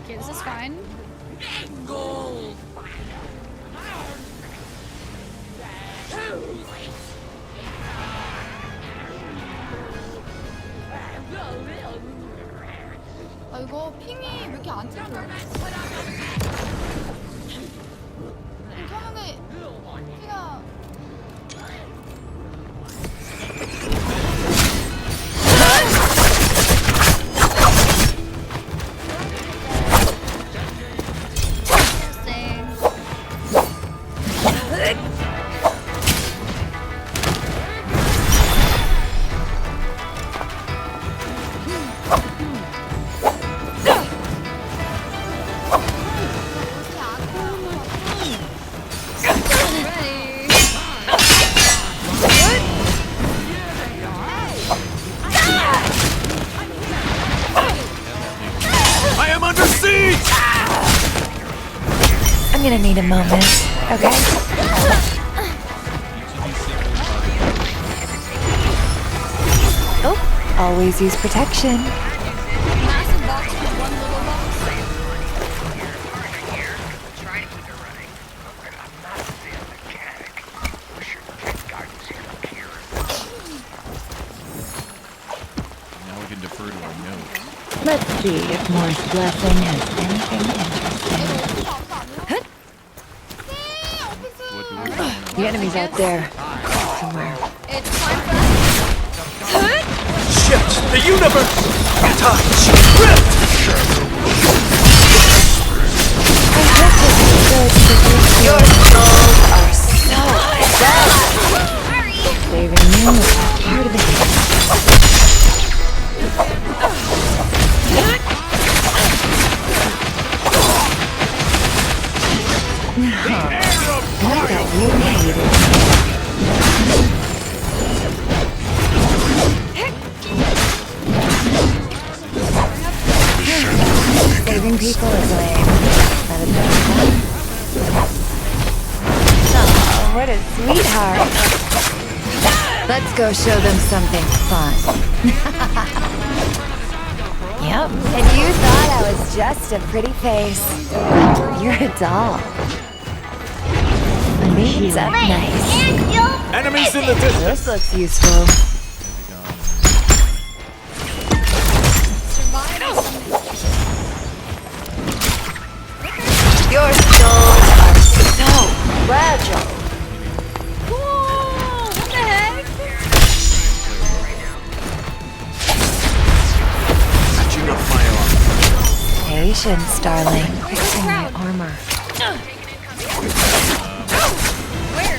Okay, this is fine. 아 이거 핑이 왜 이렇게 안 찍혀? 켜는데 핑가 I'm gonna need a moment, okay? Oh, always use protection. massive box with one little box. Now we can defer to our note. Let's see if Morris Blessing has anything interesting. What do we want? The enemy's out there somewhere. It's time for us. Shift the universe! Touch! Rift! I hope this is good for you. Your souls are so dead. Saving you is part of the game. Not that you hated. Saving people is lame. Let it go. Oh, what a sweetheart. Let's go show them something fun. Yep. And you thought I was just a pretty face. You're a doll. Leads up nice. Enemies in the distance! This looks useful. Your souls are so fragile. Whoa! What the heck? Catching up my arm. Patience, darling. Fixing my armor. Where?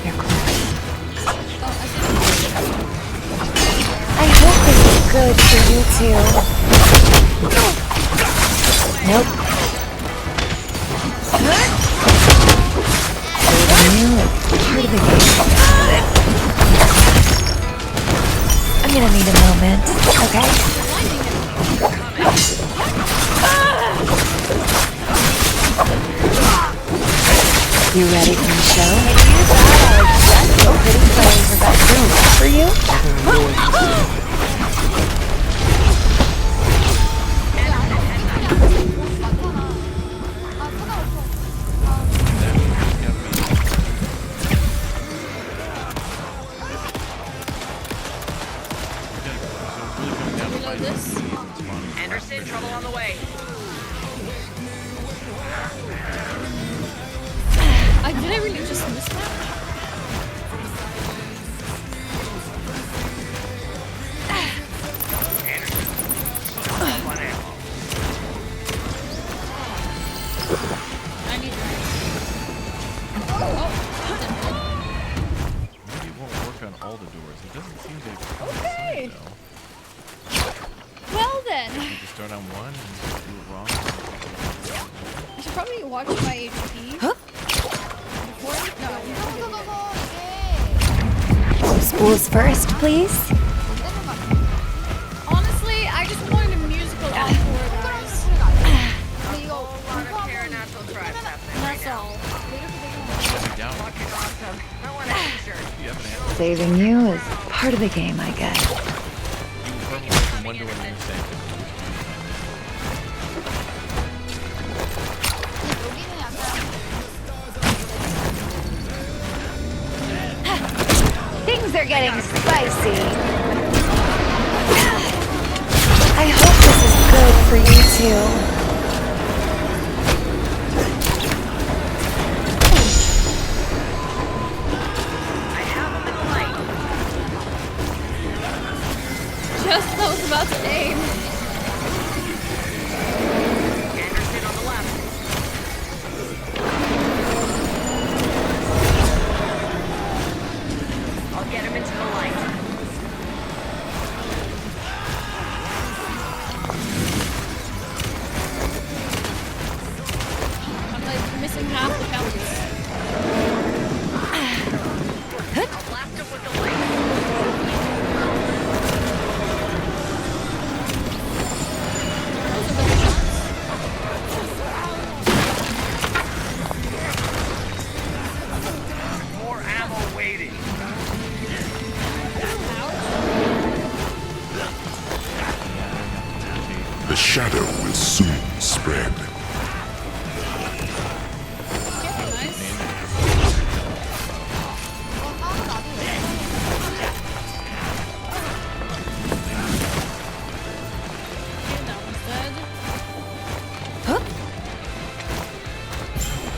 You're close. I hope this is good for you too. Nope. Saving you is part of the game. I'm gonna need a moment, okay? You ready for the show? And you thought I was just so pretty playing for that room for you? Reload this. Anderson, trouble on the way. Did I really just miss that? I need that. Maybe it won't work on all the doors. It doesn't seem to come Okay. inside, though. Well then, You just start on one and do it wrong. I should probably watch my HP. Huh? Before no. Spools first, please. Honestly, I just wanted a musical encore, guys. That's all. Shut me down. Awesome. I want a t-shirt. You have an answer. Saving you is part of the game, I guess. You can from one door to the same. are getting spicy. I hope this is good for you two. I have him in the light. Just I was about to aim. Anderson on the left. I'll get him into the light. I'm like missing half the pellets. I'll blast him with the light. Those are better shots. More ammo waiting. The shadow will soon spread. Nice. Okay, that one's dead.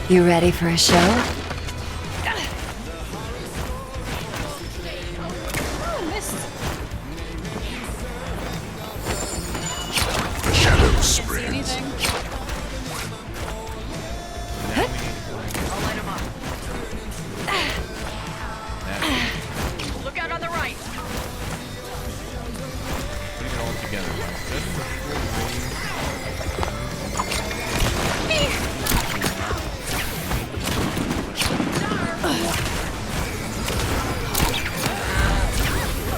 You ready for a show? Oh, missed. The shadow Can't see spreads. anything. I'll light him up. Look out on the right. Putting it all together. Instead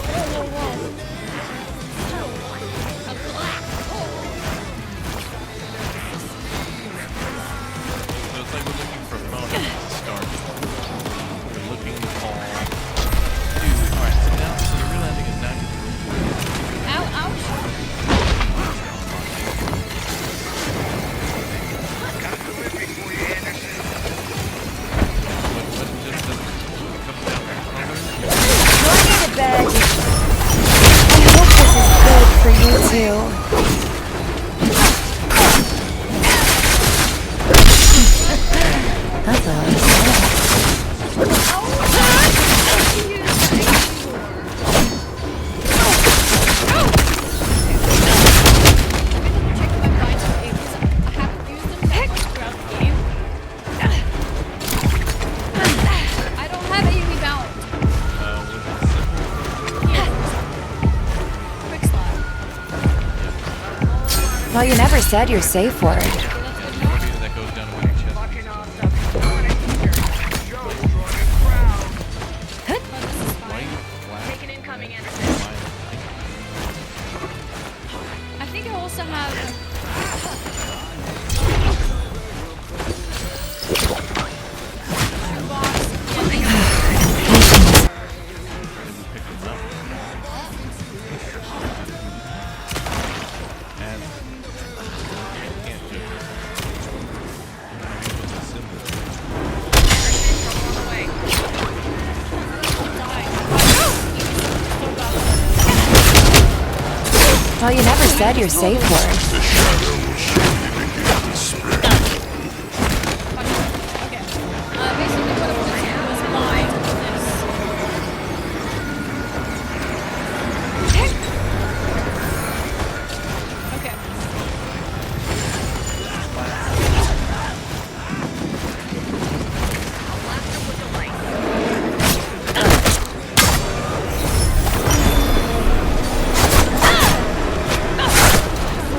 of the full wave, so it's like we're looking for Mona to start. We're looking for. Dude, alright, so now, so the real ending is now you Ow, ouch. what just comes down there. Going to bed. I hope this is good for you two. That's all I said. I don't have AoE balance. Quick slot. Well, you never said your safe word. That goes down to your chest. Fucking awesome. I want a t-shirt. Show's drawing a crowd. But this is fine. White, black, Take an incoming, red, Anderson. violet. I think I also have. Pick them up. And can't do it. It's a symbol. Trouble on the way. Well, you never said your safe word. The shadow will surely begin to spread. Okay. Basically, what I was doing was lying to this. Okay. I'll blast him with the light.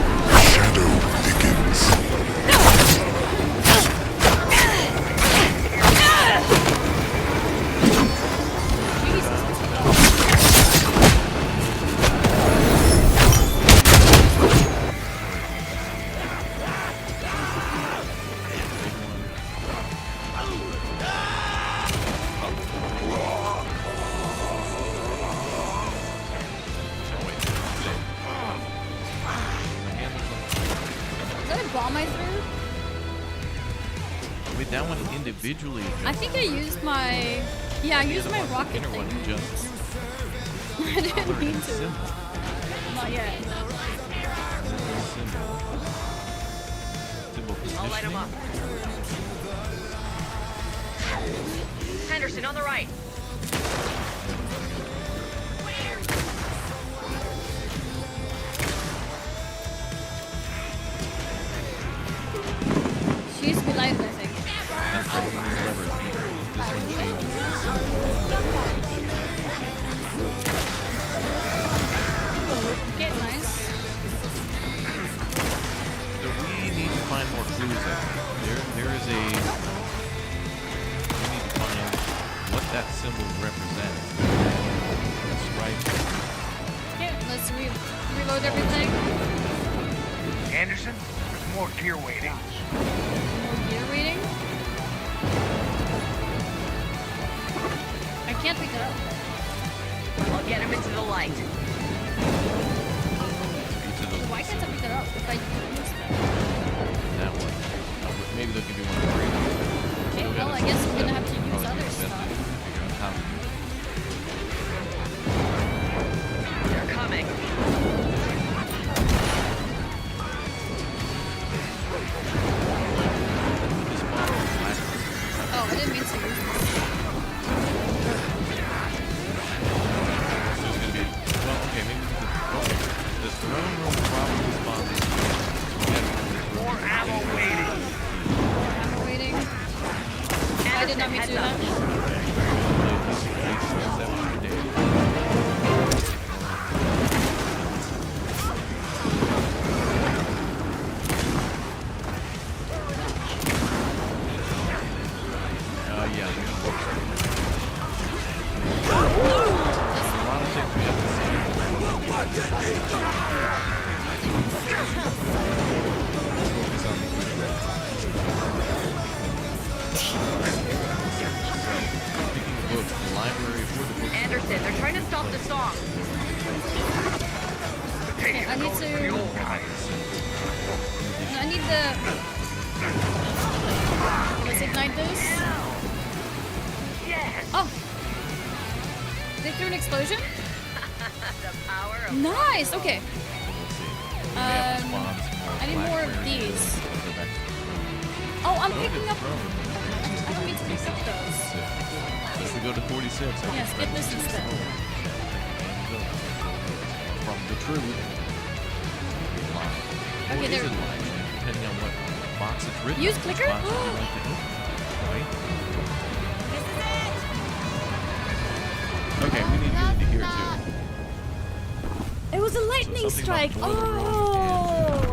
The shadow thickens. Is that a bomb I threw? Wait, that one individually. I think I used my. Yeah, I used my rocket Inner thing. one just I didn't mean to. Symbol. Not yet. Symbol I'll light him positioning. up. Henderson on the right. She used to be live, I think. That's right. This lever is deeper. This one changes the symbol. Okay, nice. So we need to find more clues. I think. There is a. We need to find what that symbol represents. That's right. Okay, let's reload everything. Anderson, there's more gear waiting. More gear reading. I can't pick it up. I'll get him into the light. Each of those. Why can't I pick it up if I use That one. Maybe they'll give you one for free. Okay, well, I guess I'm gonna have to use Probably other the best way stuff. to figure out how to do it. They're coming. This bottle is black. Oh, I didn't mean to use this. So it's gonna be. Well, okay, maybe we could. Okay. The throne room probably spawns in here. More ammo waiting. I'm waiting. I did not mean to do that. Yeah. A lot of things we have to see. Focus on the quick route. Speaking of books, the library for the books. Anderson, they're trying to stop the song. Okay, I need For the to. old guys. I need the. Let's ignite this. Yes. Oh! They threw an explosion? The power of Nice! Okay. We'll see. We may have to spawn some more I need more of blackberry these. to go back to the throne. Oh, I'm Go to picking the up. throne room. I don't mean to pick up those. If we go to 46, I Yeah, can skip this instead. From the truth. Okay, Or is there- it live? Depending on what box it's written. Use on, which clicker? box would you like to hit, right? Okay, we need to hear too. It was a So lightning something strike. about boiler room, Oh!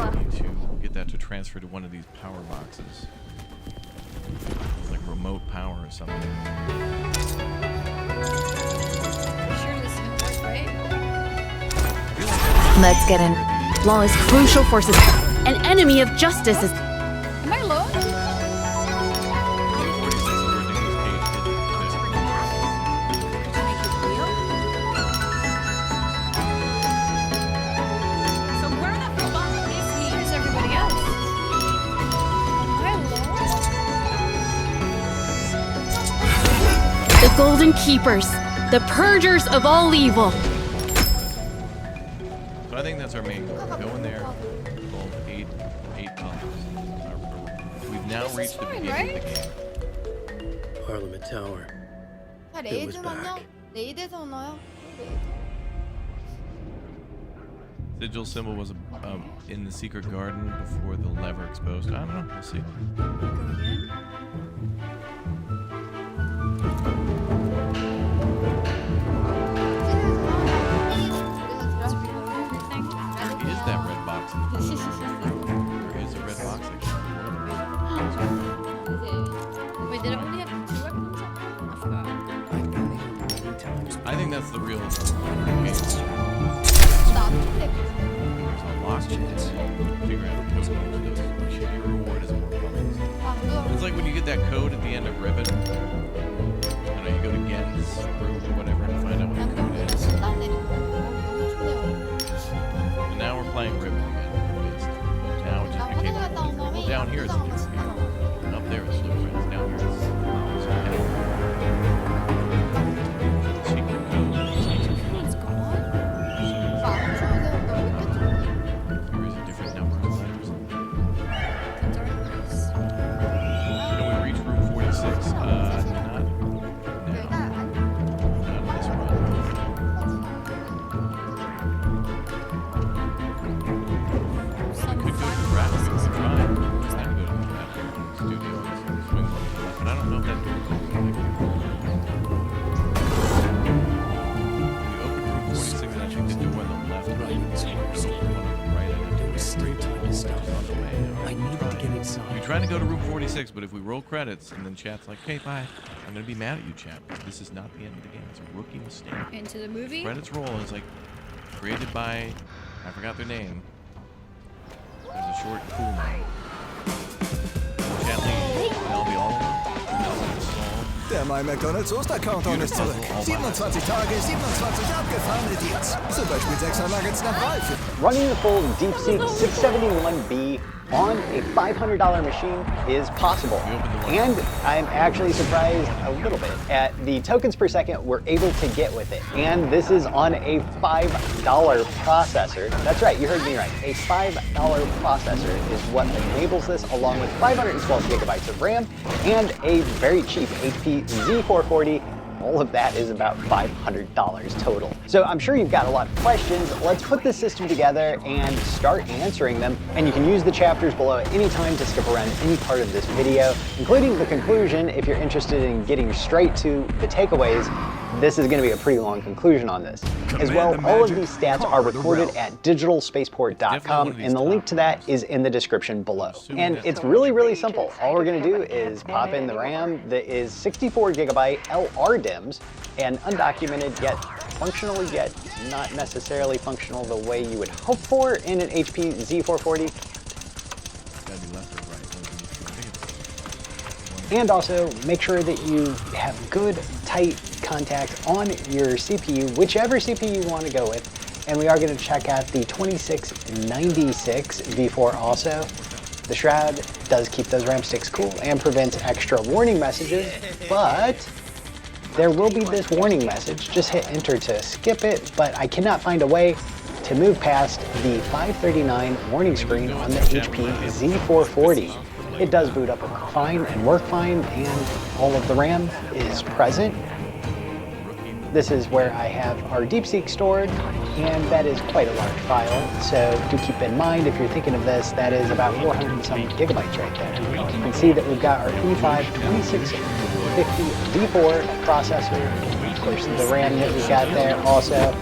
and we need to get that to transfer to one of these power boxes. Like remote power or something. Sure, this is gonna work, right? Let's get in. Lawless crucial forces. An enemy of justice is. Am I alone? 46 is where Nicolas Cage So where the fuck is he? Where's everybody else? Am I alone? The Golden Keepers. The purgers of all evil. So I think that's our main goal. Go in there, roll eight colors. We've now This is reached the fine, beginning of the right? game. Parliament Tower. 자, It was 레이드 back. 맞냐? 레이드에서 나요? Sigil symbol was in the secret garden before the lever exposed. I don't know. We'll see. Everything. There is that red box. There is a red box. Wait, did it only have 2 weapons? I forgot. I've been here many times. I think that's the real game. There's a lost chance. Figure out what's going to those. Your reward is more problems. It's like when you get that code at the end of Ribbon. I know you go to Gen's group or whatever and find out what the code is. And now we're playing Ribbon again. Now it just became well down here it's different. Up there it's different. Down here it's secret code. What's going on? trying to go to room 46, but if we roll credits and then chat's like, okay, bye, I'm going to be mad at you, chat. This is not the end of the game. It's a rookie mistake. Into the movie. Credits roll is like created by, I forgot their name. There's a short cool name. Chat leaves, and I'll be all Der My McDonald's Ostercountdown ist zurück. 27 Tage, 27 abgefahrene Deals. Zum Beispiel 6er Nuggets nach Wahl. Running the full DeepSeek 671B on a $500 machine is possible. And I'm actually surprised a little bit at the tokens per second we're able to get with it. And this is on a $5 processor. That's right, you heard me right. A $5 processor is what enables this, along with 512 gigabytes of RAM and a very cheap HP Z440. All of that is about $500 total. So I'm sure you've got a lot of questions. Let's put this system together and start answering them. And you can use the chapters below at any time to skip around any part of this video, including the conclusion if you're interested in getting straight to the takeaways. This is going to be a pretty long conclusion on this. As well, all of these stats are recorded at digitalspaceport.com, and the link to that is in the description below. And it's really, really simple. All we're going to do is pop in the RAM that is 64 gigabyte LR DIMMs and undocumented yet functional, yet not necessarily functional the way you would hope for in an HP Z440. And also make sure that you have good, tight contact on your CPU, whichever CPU you want to go with. And we are going to check out the 2696 V4 also. The Shroud does keep those RAM sticks cool and prevents extra warning messages, but there will be this warning message. Just hit enter to skip it, but I cannot find a way to move past the 539 warning screen on the HP Z440. It does boot up fine and work fine, and all of the RAM is present. This is where I have our DeepSeek stored, and that is quite a large file. So do keep in mind, if you're thinking of this, that is about 400 and some gigabytes right there. You can see that we've got our E5 2650 V4 processor, of course the RAM that we got there also.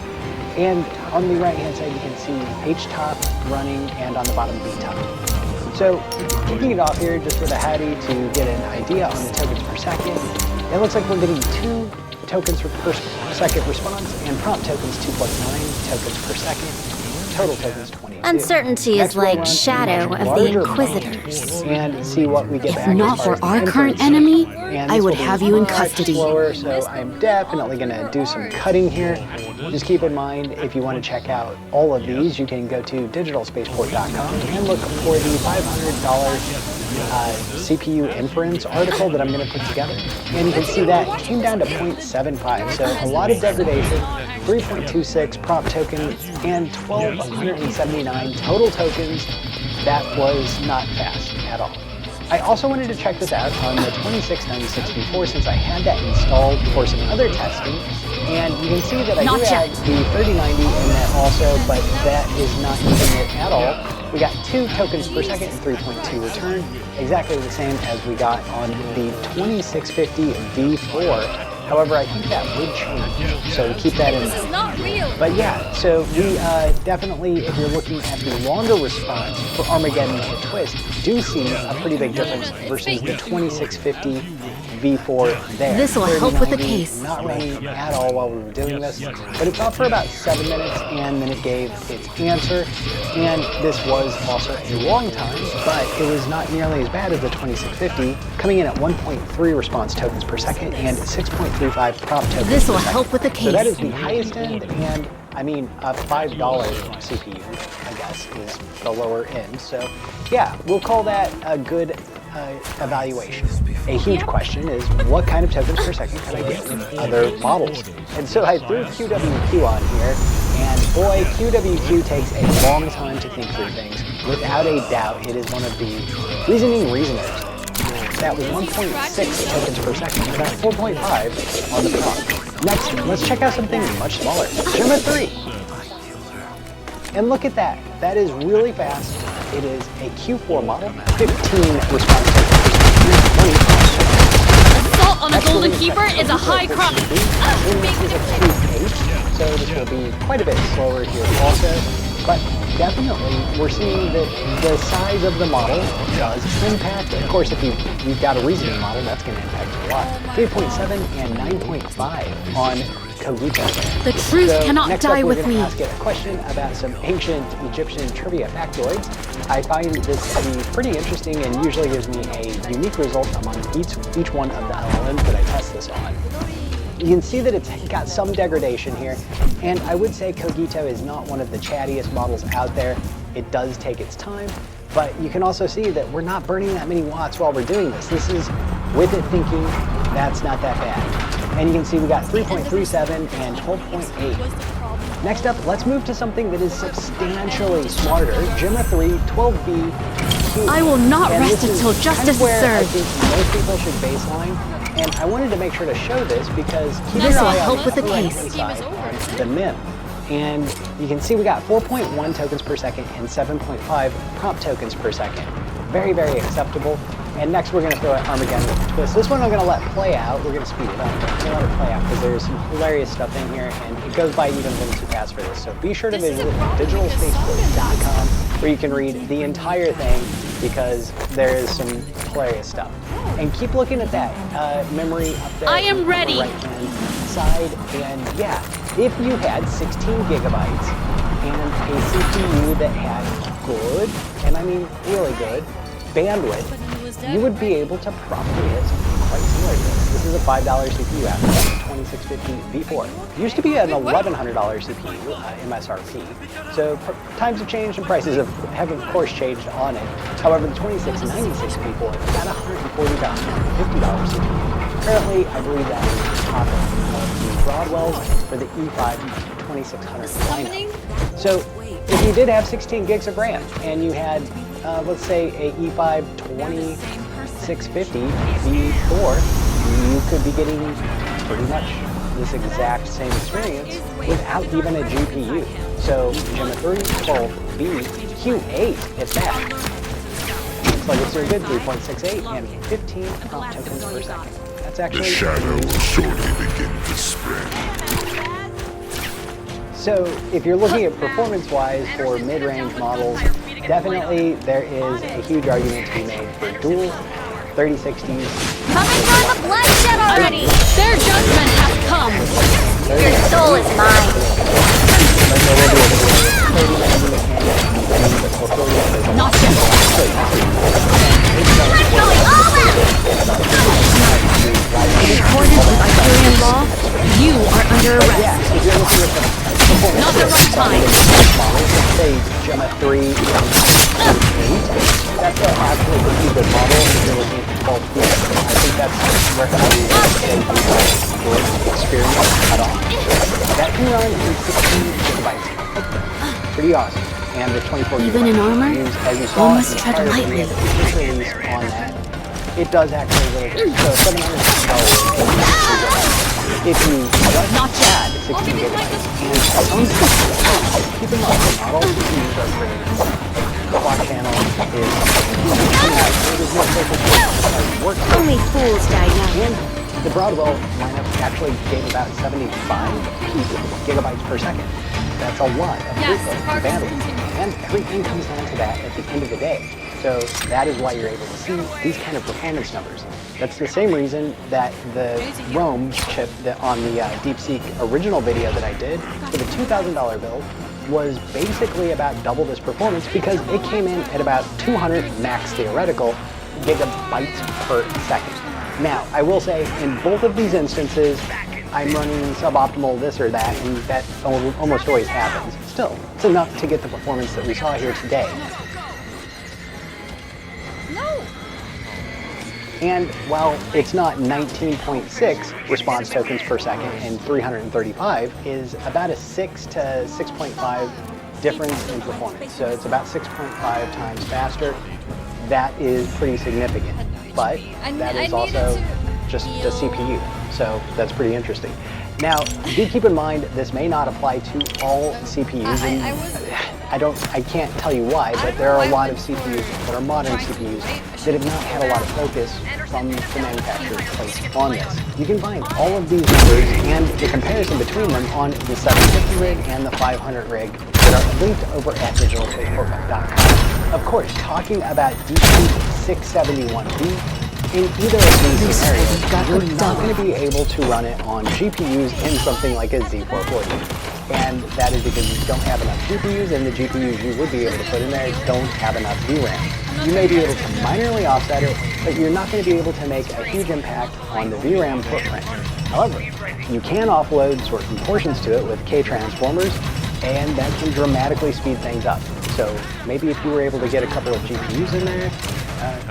And on the right hand side you can see HTOP running, and on the bottom VTOP. So kicking it off here just with a Hattie to get an idea on the tokens per second. It looks like we're getting 2 tokens per second response, and prompt tokens 2 + 9 tokens per second. Total tokens 22. Uncertainty is like Shadow of the Inquisitors. And see what we get If back not as far for as our inputs. current enemy, And I this would will be have you in much custody. slower, so I'm definitely going to do some cutting here. Just keep in mind, if you want to check out all of these, you can go to digitalspaceport.com and look for the $500 CPU inference article that I'm going to put together. And you can see that it came down to 0.75, so a lot of degradation, 3.26 prompt tokens, and 1,279 total tokens. That was not fast at all. I also wanted to check this out on the 2696 V4 since I had that installed for some other testing. And you can see that I do have the 3090 in that also, but that is not using it at all. We got 2 tokens per second and 3.2 return, exactly the same as we got on the 2650 V4. However, I think that would change, so keep that in mind. This is not real. But yeah, so we definitely, if you're looking at the longer response for Armageddon and Twist, do see a pretty big difference versus the 2650 V4 there. This will help with the 3090 case. Not running at all while we were doing this, but it thought for about 7 minutes, and then it gave its answer. And this was also a long time, but it was not nearly as bad as the 2650, coming in at 1.3 response tokens per second and 6.35 prompt tokens This per will second. help with the case. So that is the highest end, and I mean, a $5 CPU, I guess, is the lower end. So yeah, we'll call that a good evaluation. A huge question is, what kind of tokens per second can I get with other models? And so I threw QWQ on here, and boy, QWQ takes a long time to think through things. Without a doubt, it is one of the reasoning reasoners. That was 1.6 tokens per second, about 4.5 on the prompt. Next, let's check out something much smaller, Gemma 3. And look at that, that is really fast. It is a Q4 model, 15 response tokens per second, 20 prompt tokens. Assault on a golden keeper is a high crime. This is a 2H, so this will be quite a bit slower here also, but definitely we're seeing that the size of the model does impact it. Of course, if you've got a reasoning model, that's going to impact it a lot. 3.7 and 9.5 on Kogito. The truth So cannot next die up, with we're going me. to ask it a question about some ancient Egyptian trivia factoids. I find this to be pretty interesting and usually gives me a unique result among each one of the LLMs that I test this on. You can see that it's got some degradation here, and I would say Kogito is not one of the chattiest models out there. It does take its time, but you can also see that we're not burning that many watts while we're doing this. This is with it thinking that's not that bad. And you can see we got 3.37 and 12.8. Next up, let's move to something that is substantially smarter. Gemma 3 12B. I will not And rest this is until kind justice of where is I served. think most people should baseline. And I wanted to make sure to show this because keep This your will eye help on with the upper case. right-hand side on the MIM. And you can see we got 4.1 tokens per second and 7.5 prompt tokens per second. Very, very acceptable. And next we're going to throw at Armageddon with a twist. This one I'm going to let play out. We're going to speed it up. But I'm going to let it play out because there's some hilarious stuff in here and it goes by even a little too fast for this. So be sure to visit digitalspacebook.com where you can read the entire thing because there is some hilarious stuff. And keep looking at that memory up there. I am ready. On the right-hand side. And yeah, if you had 16 gigabytes and a CPU that had good, and I mean really good, bandwidth, you would be able to probably hit something quite similar to this. This is a $5 CPU after that, 2650 V4. It used to be an $1,100 CPU MSRP. So times have changed and prices have of course changed on it. However, the 2696 V4 is about $140 to $150 CPU. Currently, I believe that is top of the Broadwells for the E5 2600 lineup. So if you did have 16 gigs of RAM and you had let's say a E5 2650 V4, you could be getting pretty much this exact same experience without even a GPU. So Gemma 3, 12B, Q8 if that. Looks like it's doing good, 3.68 and 15 prompt tokens per second. That's actually... The shadow will shortly begin to spread. So if you're looking at performance-wise for mid-range models, definitely there is a huge argument to be made for dual 3060s. Coming from the bloodshed already! Their judgment has come! Your soul is mine! Not yet! In accordance with Iberian law, you are under arrest. Yeah, if you're looking at the performance Not the right time. models, let's say Gemma 3 and 8, that's actually a pretty good model if you're looking at 12 feet. I think that's where I would say good experience at all. That can run in 16 gigabytes. Pretty awesome. And the 24 Even in armor, as you saw, one must tread lightly. On that, it does actually really good. So $750 if you Not yet. 16 gigabytes. And keep in mind the model CPUs are great. The clock channel is works. Only fools die young. And the Broadwell lineup actually gave about 75 gigabytes per second. That's a lot of throughput and bandwidth. And everything comes down to that at the end of the day. So that is why you're able to see these kind of performance numbers. That's the same reason that the Rome chip that on the DeepSeek original video that I did for the $2,000 build was basically about double this performance because it came in at about 200 max theoretical gigabytes per second. Now, I will say in both of these instances, I'm running suboptimal this or that, and that almost always happens. Still, it's enough to get the performance that we saw here today. No! And while it's not 19.6 response tokens per second and 335 is about a 6 to 6.5 difference in performance. So it's about 6.5 times faster. That is pretty significant, but that is also just the CPU. So that's pretty interesting. Now, do keep in mind this may not apply to all CPUs. I can't tell you why, but there are a lot of CPUs that are modern CPUs that have not had a lot of focus from the manufacturer's place on this. You can find all of these numbers and the comparison between them on the 750 rig and the 500 rig that are linked over at digitaltoycorp.com. Of course, talking about DeepSeek 671B, in either of these scenarios, you're not going to be able to run it on GPUs in something like a Z440. And that is because you don't have enough GPUs, and the GPUs you would be able to put in there don't have enough VRAM. You may be able to minorly offset it, but you're not going to be able to make a huge impact on the VRAM footprint. However, you can offload certain portions to it with K-transformers, and that can dramatically speed things up. So maybe if you were able to get a couple of GPUs in there,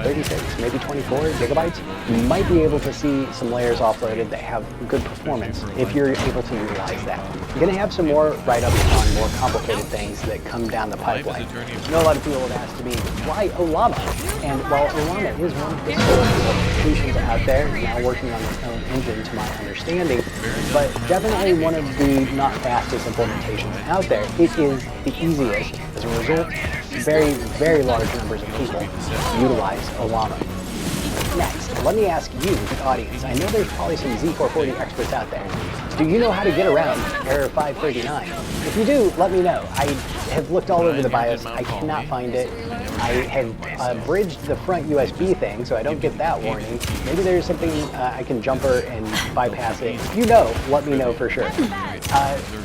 36, maybe 24 gigabytes, you might be able to see some layers offloaded that have good performance if you're able to utilize that. I'm going to have some more write-ups on more complicated things that come down the pipeline. I know a lot of people have asked me, why Ollama? And while Ollama is one of the slowest applications out there, now working on its own engine to my understanding, but definitely one of the not fastest implementations out there, it is the easiest. As a result, very, very large numbers of people utilize Ollama. Next, let me ask you, the audience. I know there's probably some Z440 experts out there. Do you know how to get around error 539? If you do, let me know. I have looked all over the BIOS. I cannot find it. I have bridged the front USB thing, so I don't get that warning. Maybe there's something I can jumper and bypass it. If you know, let me know for sure.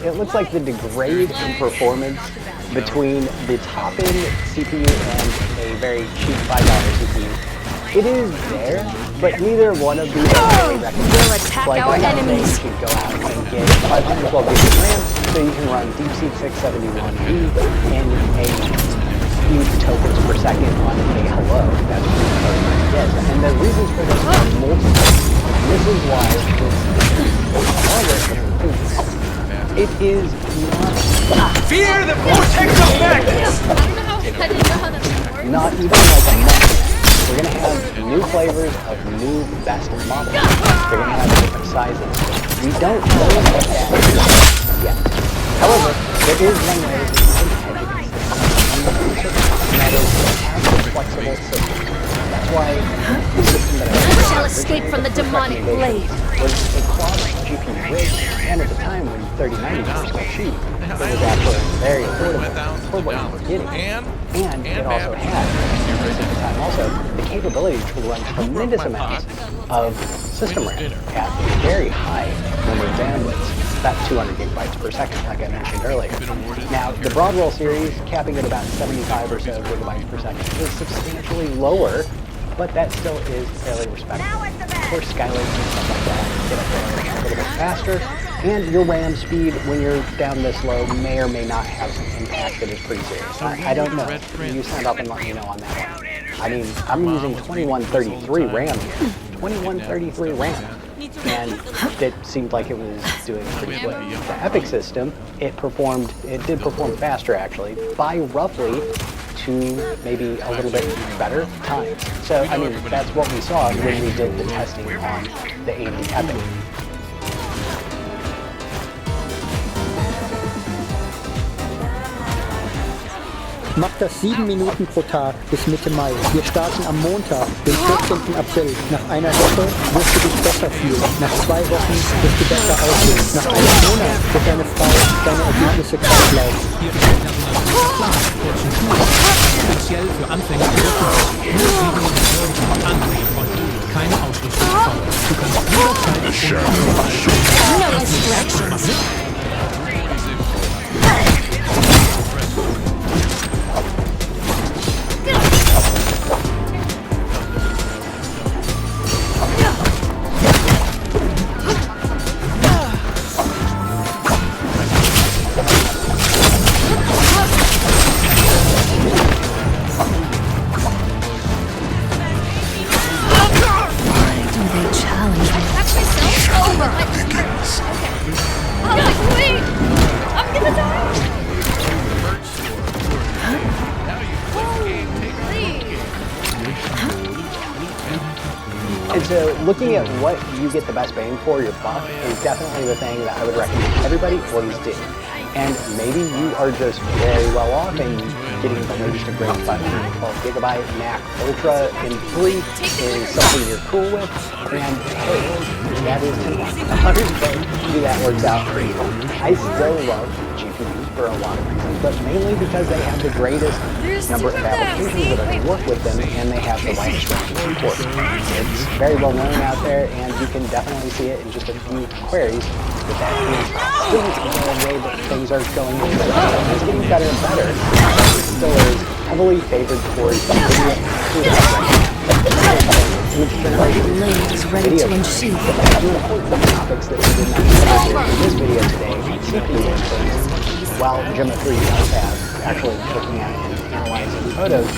It looks like the degrade in performance between the top-end CPU and a very cheap $5 CPU. It is there, but neither one of these are really recommended. Like I'm not saying you should go out and get 512 gigs of RAM so you can run DeepSeek 671B in a few tokens per second on a hello. That's pretty close to yes. And the reasons for this are multiple. This is why it is not. Fear the vortex of madness! Not even like a month. We're going to have new flavors of new best models. They're going to have different sizes. We don't know what that is yet. However, there is one way that you can educate this and that is to have a flexible system. That's why the system that I shall escape from the demonic blade. Was a quad GPU rig, and at the time when 3090 was still cheap, it was actually very affordable for what you were getting. And it also had, at the time also, the capability to run tremendous amounts of system RAM at very high memory bandwidths, about 200 gigabytes per second, like I mentioned earlier. Now, the Broadwell series, capping at about 75 or so gigabytes per second, is substantially lower, but that still is fairly respectable. Of course, Skylake and stuff like that get up there a little bit faster, and your RAM speed when you're down this low may or may not have some impact that is pretty serious. I don't know. You sound up and let me know on that one. I mean, I'm using 2133 RAM here. 2133 RAM. And it seemed like it was doing pretty good. The Epic system, it did perform faster actually, by roughly to maybe a little bit better times. So, I mean, that's what we saw when we did the testing on the AMD Epic. Macht das 7 Minuten pro Tag bis Mitte Mai. Wir starten am Montag, den 14. April. Nach einer Woche wirst du dich besser fühlen. Nach 2 Wochen wirst du besser aussehen. Nach einem Monat wird deine Frau deine Ergebnisse kaum glauben. Speziell für Anfänger keine Ausrüstung. Du kannst jederzeit And so looking at what you get the best bang for your buck is definitely the thing that I would recommend everybody please do. And maybe you are just very well off and getting the latest and greatest 512 gigabyte Mac Ultra in 3 is something you're cool with. And hey, that is $10. Maybe that works out for you. I still love GPU for a lot of reasons, but mainly because they have the greatest number of applications that are going to work with them, and they have the widest range of support. It's very well known out there, and you can definitely see it in just a few queries that is still the way that things are going. It's getting better and better. It still is heavily favored towards the image generation is ready to unsheath. Some important topics that we did not cover in this video today, CPU inference, while Gemma 3 does have actually looking at and analyzing photos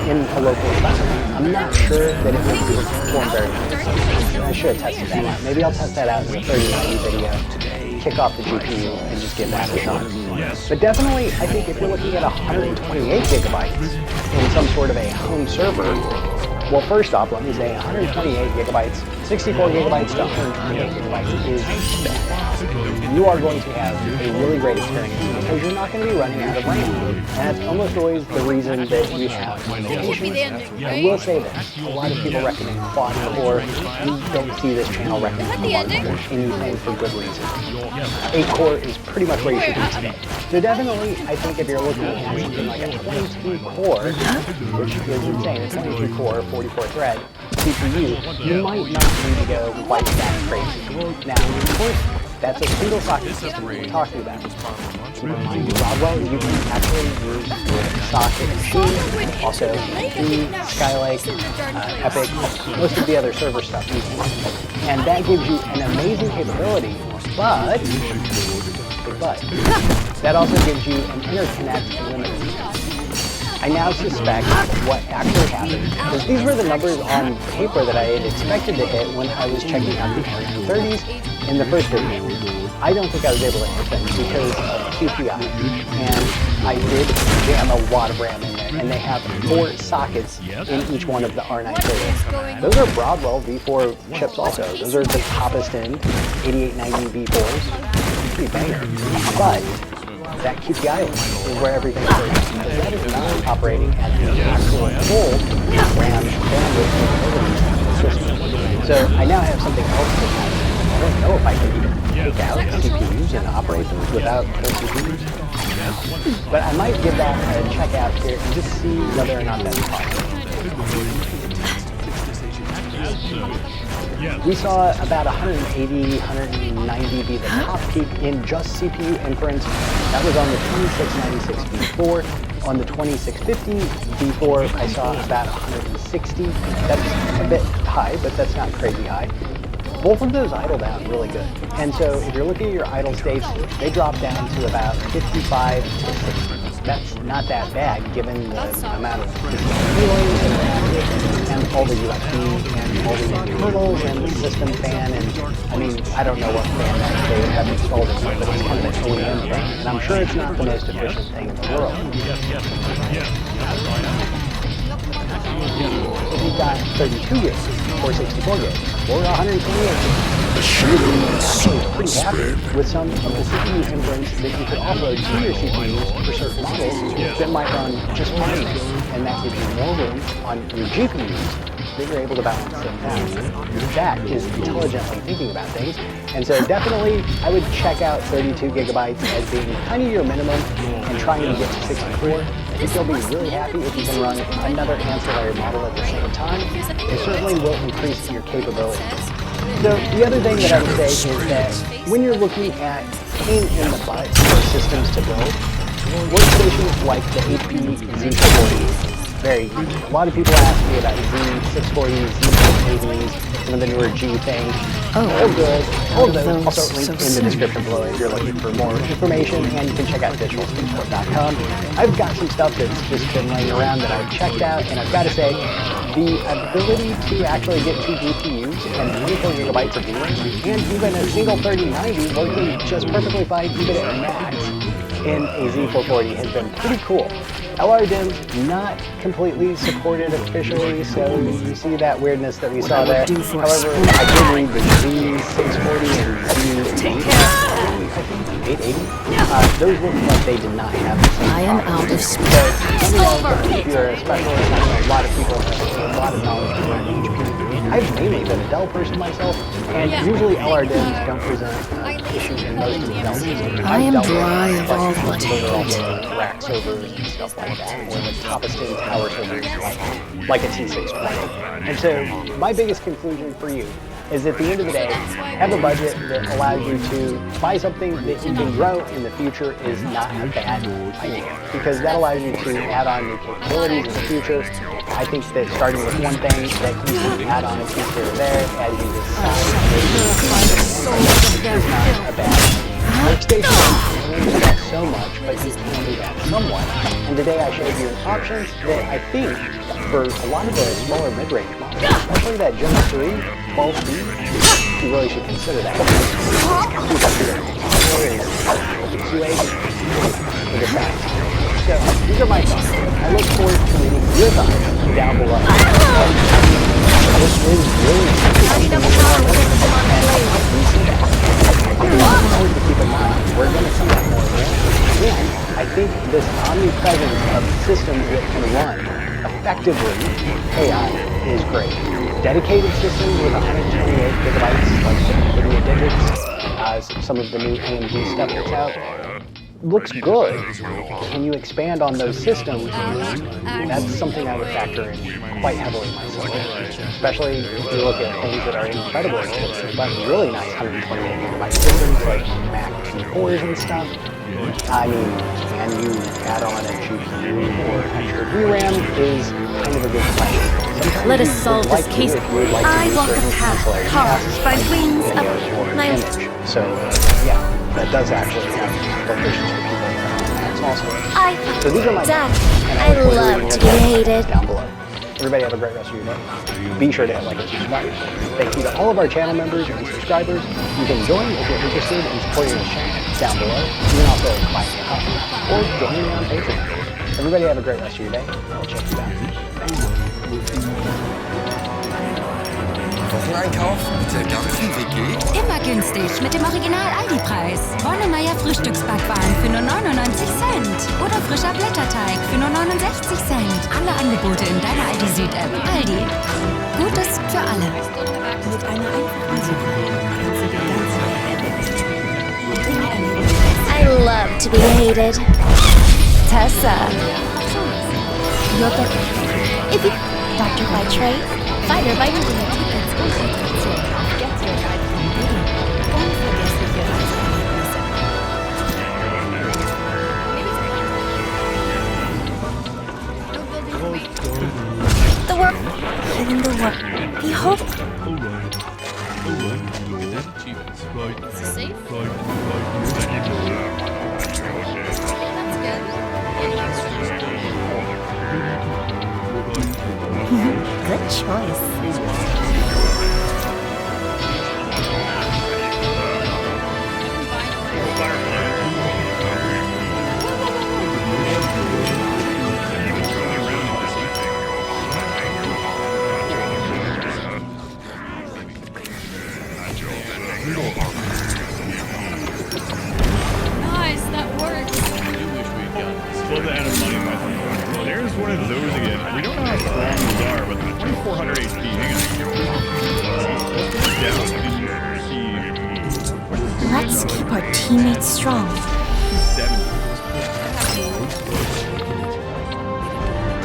in a local environment. I'm not sure that it would perform very well. I should have tested that out. Maybe I'll test that out in a 3090 video, kick off the GPU, and just give that a shot. But definitely, I think if you're looking at 128 gigabytes in some sort of a home server, well, first off, let me say 128 gigabytes, 64 gigabytes to 128 gigabytes is bad. You are going to have a really great experience because you're not going to be running out of RAM. And that's almost always the reason that you have limitations. I will say this, a lot of people recommend quad core. You don't see this channel recommend quad core anything for good reason. 8 core is pretty much where you should be today. So definitely, I think if you're looking at something like a 22 core, which is insane, a 22 core, 44 thread CPU, you might not need to go quite that crazy. Now, of course, that's a single socket system we're talking about. Keep in mind, Broadwell, you can actually use your socket machine, also the Skylake, Epic, most of the other server stuff you can. And that gives you an amazing capability, but that also gives you an interconnect limit. I now suspect what actually happened, because these were the numbers on paper that I had expected to hit when I was checking out the Arena 30s in the first video. I don't think I was able to hit them because of QPI, and I did jam a lot of RAM in there, and they have 4 sockets in each one of the R9 servers. Those are Broadwell V4 chips also. Those are the toppest end 8890 V4s. Pretty banger. But that QPI is where everything goes. Because that is not operating at the actual full RAM bandwidth system. So I now have something else to test. I don't know if I can even take out CPUs and operate them without full CPUs. But I might give that a check out here and just see whether or not that's possible. We saw about 180, 190 be the top peak in just CPU inference. That was on the 2696 V4. On the 2650 V4, I saw about 160. That's a bit high, but that's not crazy high. Both of those idle down really good. And so if you're looking at your idle states, they drop down to about 55 to 60. That's not that bad given the amount of cooling and all the USB and all the internals and the system fan. And I mean, I don't know what fan that they have installed in there, but it's kind of an OEM thing. And I'm sure it's not the most efficient thing in the world. If you've got 32 gigs or 64 gigs or 128 gigs, actually pretty happy with some of the CPU inference that you could offload to your CPUs for certain models that might run just fine, and that gives you more room on your GPUs that you're able to balance things out. That is intelligently thinking about things, and so definitely I would check out 32 gigabytes as being kind of your minimum and trying to get to 64. I think you'll be really happy if you can run another ancillary model at the same time. It certainly will increase your capabilities. So the other thing that I would say is that when you're looking at pain in the butt for systems to build, workstations like the HP Z440 very easy. A lot of people ask me about Z640s, Z680s, some of the newer G things. All good. All of those also linked in the description below if you're looking for more information, and you can check out digitalspeedport.com. I've got some stuff that's just been laying around that I've checked out, and I've got to say, the ability to actually get 2 GPUs and 24 gigabytes of VRAM, and even a single 3090 working just perfectly fine, even at max, in a Z440 has been pretty cool. LRDIMM not completely supported officially, so you see that weirdness that we saw there. However, I did read the Z640 and Z880. Those look like they did not have the same. I am out of space. So, if you're a specialist, I know a lot of people have a lot of knowledge around HP. I've mainly been a Dell person myself, and usually LRDIMMs don't present issues in most of the zones. I am dry of all but those are also rack servers and stuff like that, or the Topiston tower servers like a T620. And so my biggest conclusion for you is at the end of the day, have a budget that allows you to buy something that you can grow in the future is not a bad idea, because that allows you to add on new capabilities in the future. I think that starting with one thing that you can add on a feature there as you decide is not a bad idea. Workstation only do that so much, but you can do that somewhat. And today I showed you options that I think for a lot of the smaller mid-range models, especially that Gen 3 12B, you really should consider that. So these are my thoughts. I look forward to reading your thoughts down below. This is really important to keep in mind. We're going to see that more and I think this omnipresence of systems that can run effectively AI is great. Dedicated systems with 128 gigabytes of NVIDIA digits, some of the new AMD stuff that's out, looks good. Can you expand on those systems? That's something I would factor in quite heavily myself, especially if you look at things that are incredibly expensive, but really nice 128 gigabyte systems like Mac T4s and stuff. I mean, can you add on a GPU or extra VRAM is kind of a good question. Let us solve this case. I walk a path carved by wings of my image. So, yeah, that does actually have implications for people. That's awesome. So these are my thoughts, and I love to be hated. Down below. Everybody have a great rest of your day. Be sure to hit like and subscribe. Thank you to all of our channel members and subscribers. You can join if you're interested in supporting this channel down below. You can also buy me a coffee or join me on Patreon. Everybody have a great rest of your day. I'll check you out. Wocheneinkauf mit der ganzen WG? Immer günstig mit dem Original-Aldi-Preis. Bonnemeyer Frühstücksbackwaren für nur 99 Cent. Oder frischer Blätterteig für nur 69 Cent. Alle Angebote in deiner Aldi Süd-App. Aldi. Gutes für alle. Mit einer einfachen Suche kannst du die ganze Welt erleben. I love to be hated. Tessa. You'll get if you doctor by trade, fighter by movement tickets und Attraktion. Get your guide from Diddy. Unvergessliche Reiseerlebnisse. The work in the work. The hope. Is it safe? Good choice. Nice, that works. Well, the end of money, my friend. There's one of those again. We don't know how strong these are, but 2400 HP. Hang on. Let's keep our teammates strong. 7.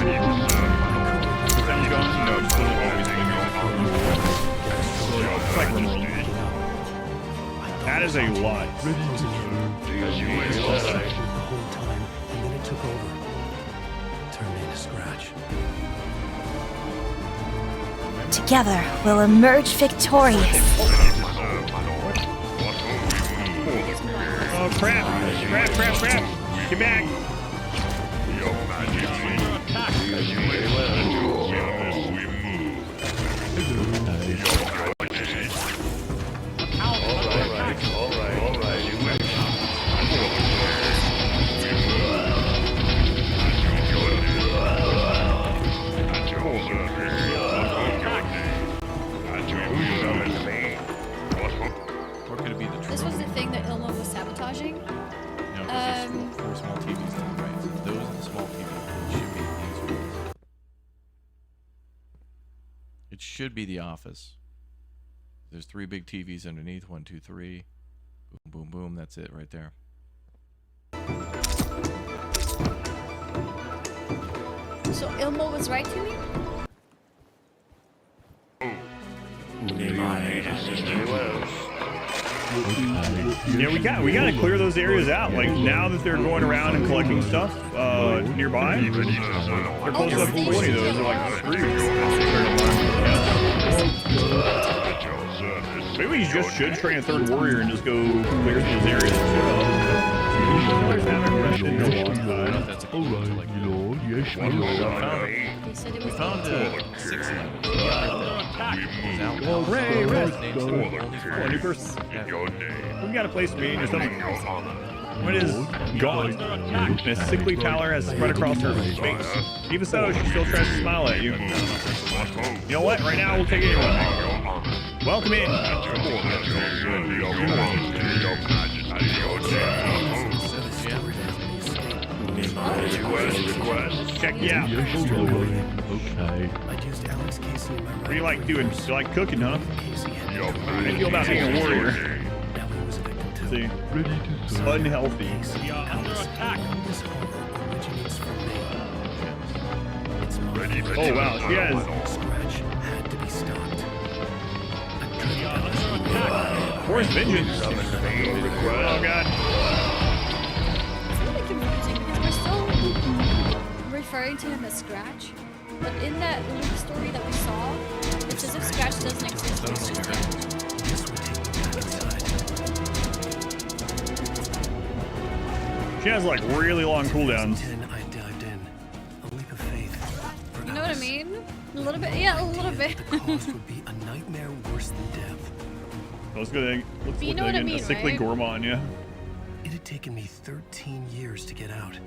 No, just doesn't always make it's like World. That is a lot. Together, we'll emerge victorious. Oh crap! Crap! Get back! This was the thing that Ilma was sabotaging. No, because there's 4 small TVs on the right. Those are the small TVs. It should be the office. There's 3 big TVs underneath. 1, 2, 3. Boom, boom, boom. That's it right there. So Ilmo was right to me? Yeah, we gotta clear those areas out. Like now that they're going around and collecting stuff nearby, they're close up to 20 of those. They're like, screw. Maybe we just should train a third warrior and just go clear those areas. That's a cool like, They said it was found 6 of them. Well, Ray, Only new person. We got a place to be or something. What is gone? And a sickly pallor has spread across her face. Even so, she still tries to smile at you. You know what? Right now, we'll take anyone. Welcome in. Check you out. Okay. What do you like doing? You like cooking, huh? How do you feel about being a warrior? See, unhealthy. Under attack. Oh wow, she has. Where's vengeance? Oh god. It's really confusing because we're still referring to him as Scratch, but in that Luke story that we saw, it's as if Scratch doesn't exist. She has like really long cooldowns. You know what I mean? A little bit, yeah, a little bit. would be a nightmare worse than death. Let's go. Let's You know what I mean, a sickly right? Gormon, yeah. It had taken me 13 years to get out.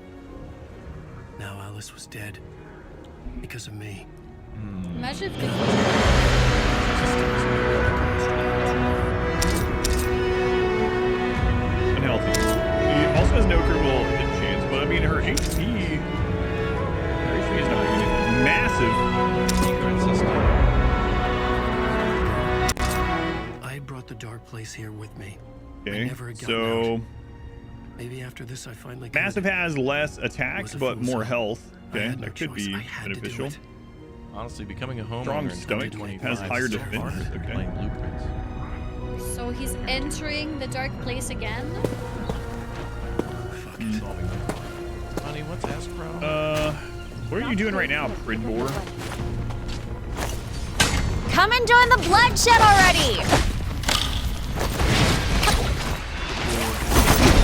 Now Alice was dead because of me. Imagine if Unhealthy. She also has no critical hit chance, but I mean her HP is not even massive. I brought the dark place here with me. Okay, Never got so out. Maybe after this I finally massive has less attack but more health. Okay, had no that could choice. be I had to do beneficial. it. Honestly, becoming a homeowner Strong in stomach 2025 has higher is so defense. hard than Okay. playing Blueprints. so he's entering the dark place again. Honey, what's Aspro? What are you doing right now, Pridbor? Come and join the bloodshed already!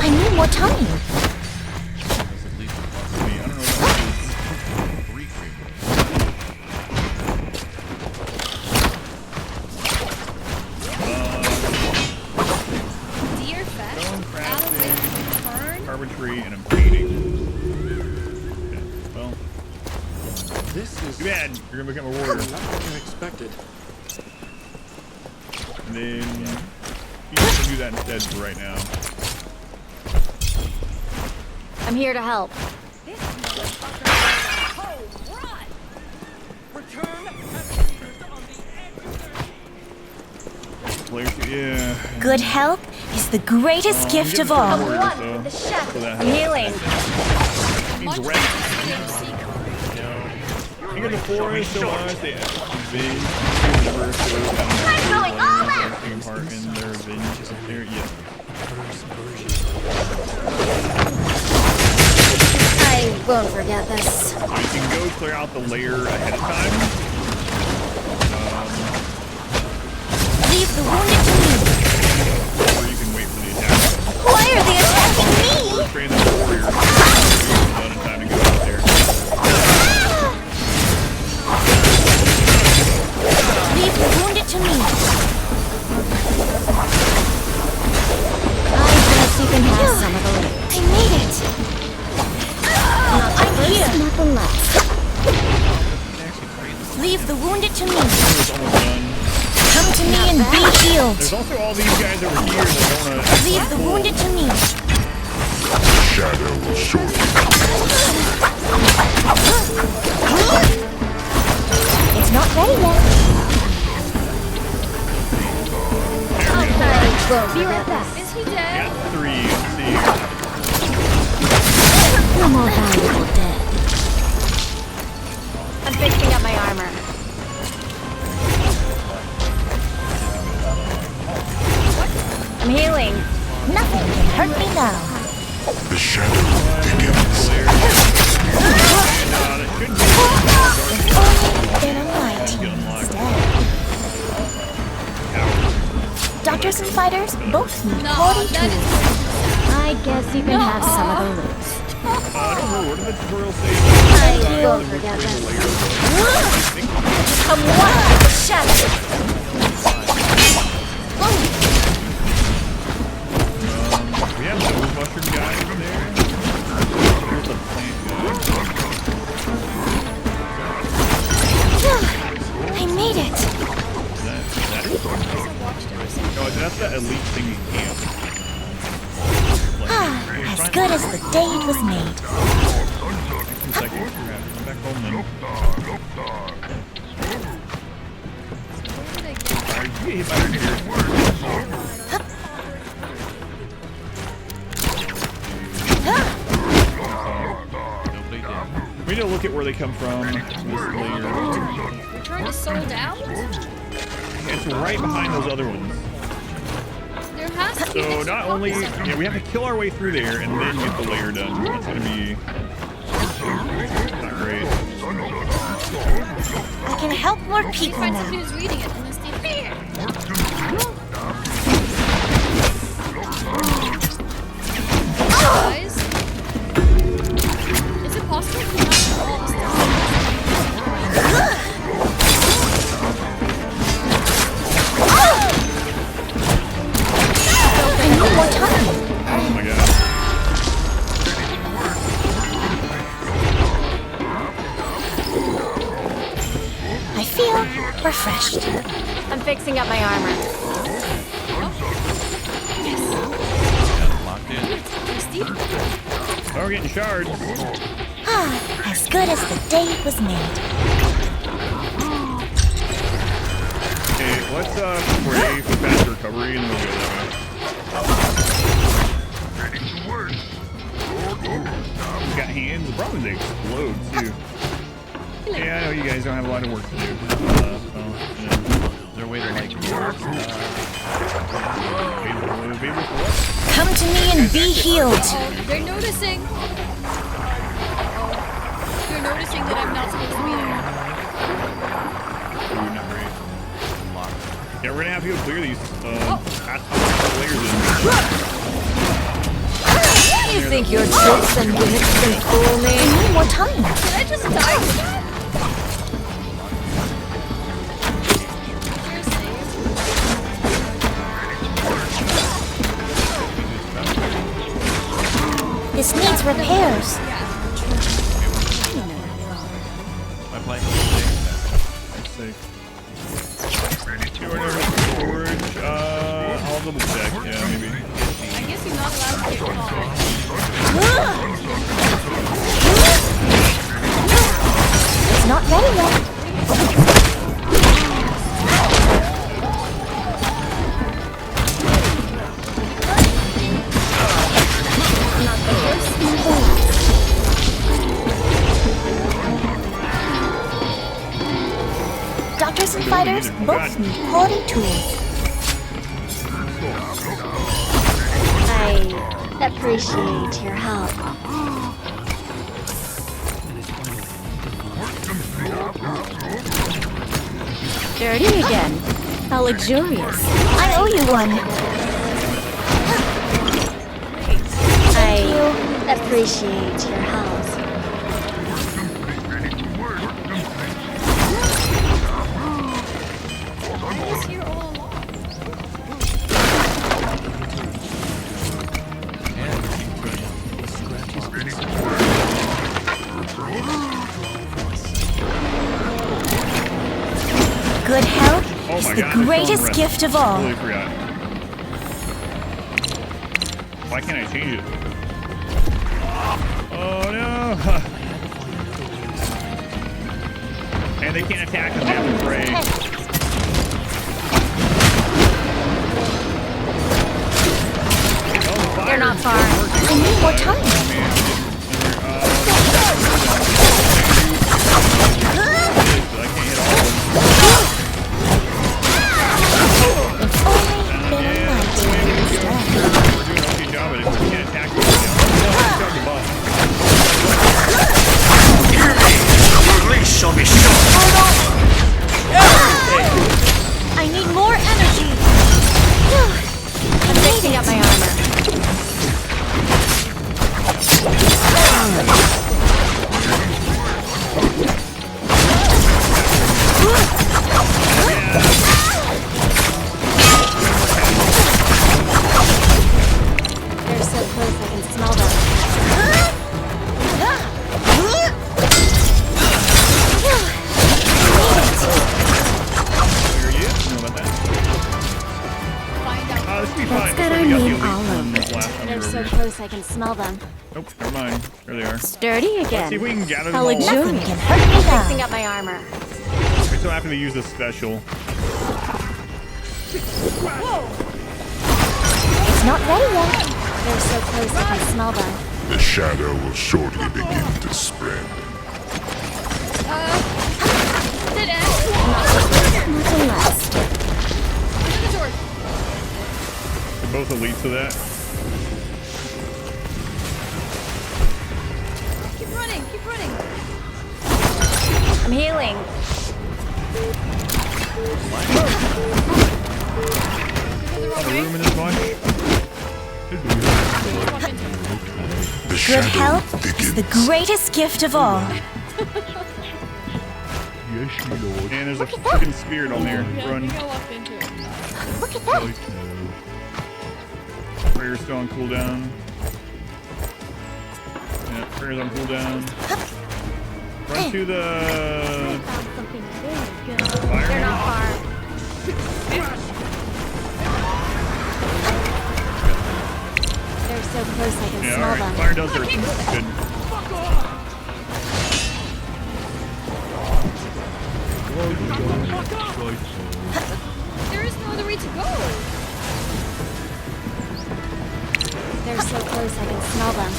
I need more time. Deer fetch, Alawith return. Carpentry, and I'm painting. Okay, well, This is too bad. You're gonna become a warrior. not what I expected. And then you can do that instead for right now. I'm here to help. Yeah. Good health is the greatest gift of all. One with the chef. Healing. Much Means rest. You get the forest, the wise, the venge, whatever. I'm going all out. Taking part in their vengeance. There, yeah. I won't forget this. You can go clear out the layer ahead of time. Leave the wounded to me. Or you can wait for the attack. Why are they attacking me? Train the warrior. Done in time to go out there. Leave the wounded to me. I've been sleeping past some of the light. I made it. I'm here. Nothing left. Leave the wounded to me. It's almost done. Come to me and be healed. There's also all these guys over here that don't want to. Leave the wounded to me. Shadow will shortly It's not ready yet. I won't be right back. Is he dead? more valuable dead. I'm fixing up my armor. I'm healing. Nothing can hurt me now. The shadow begins. If only they'd unlight instead. Doctors and fighters both need quality tools. I guess you can have some of the looks. I don't know, where did the tutorial say? I won't forget that. Become one with the shadow. We have those mushroom guys in there. There's a plant I made it. That is? No, that's the elite thingy camp. As good as the day it was made. Come back home then. Alright, you get hit by your deer. We need to look at where they come from. This layer. We're trying to sold out? It's right behind those other ones. There has to be. So not only, yeah, we have to kill our way through there and then get the layer done. That's gonna be not great. I can help more people Find now. somebody who's reading it in this deep fear. Guys, is it possible to not all the stuff? I need more time. Oh my god. I feel refreshed. I'm fixing up my armor. Locked in. Oh, we're getting shards. As good as the day it was made. Okay, let's pray for fast recovery and then we'll go that way. We've got hands. The problem is they explode too. Yeah, I know you guys don't have a lot of work to do. Is there a way to like Come to me and be healed. Oh, they're noticing. They're noticing that I'm not supposed to be there. Yeah, we're gonna have to go clear these layers You think your tricks and gimmicks can fool me? I need more time. Did I just die to that? This needs repairs. my plane? Let's see. Storage. I'll double check. Yeah, maybe. I guess you're not allowed to get caught. It's not ready yet. Doctors and fighters both need quality tools. I appreciate your help. Dirty again. How luxurious. I owe you one. I appreciate your help. I was here all along. Good health is my the God, greatest rest. gift of all. Totally forgot. Why can't I change it? Oh no! And they can't attack them, they have to pray. They're not far. I need more time. I need more energy. I'm fixing up my armor. They're so close I can smell them. That's got our name all over it. They're so close I can smell them. Nope, never mind. There they are. Sturdy again. Let's see if we can gather them How all. luxurious. Can hurt me down. Fixing up my armor. Okay, so after they use this special. Whoa! It's not ready yet. They're so close I can smell them. The shadow will shortly begin to spread. Did it? Nothing less. Open the door. They're both elites of that. Keep running, keep running. I'm healing. Other room in this bunch. The Good shadow health is begins. the greatest gift of all. And there's a freaking spirit on there. Yeah, Run. we go up into it. Look at that. Prayer's still on cooldown. Yeah, prayer's on cooldown. Run to the Something very good. fire. They're not far. They're so close I can Yeah, smell alright. them. Fire does their thing. Good. There is no other way to go. They're so close I can smell them.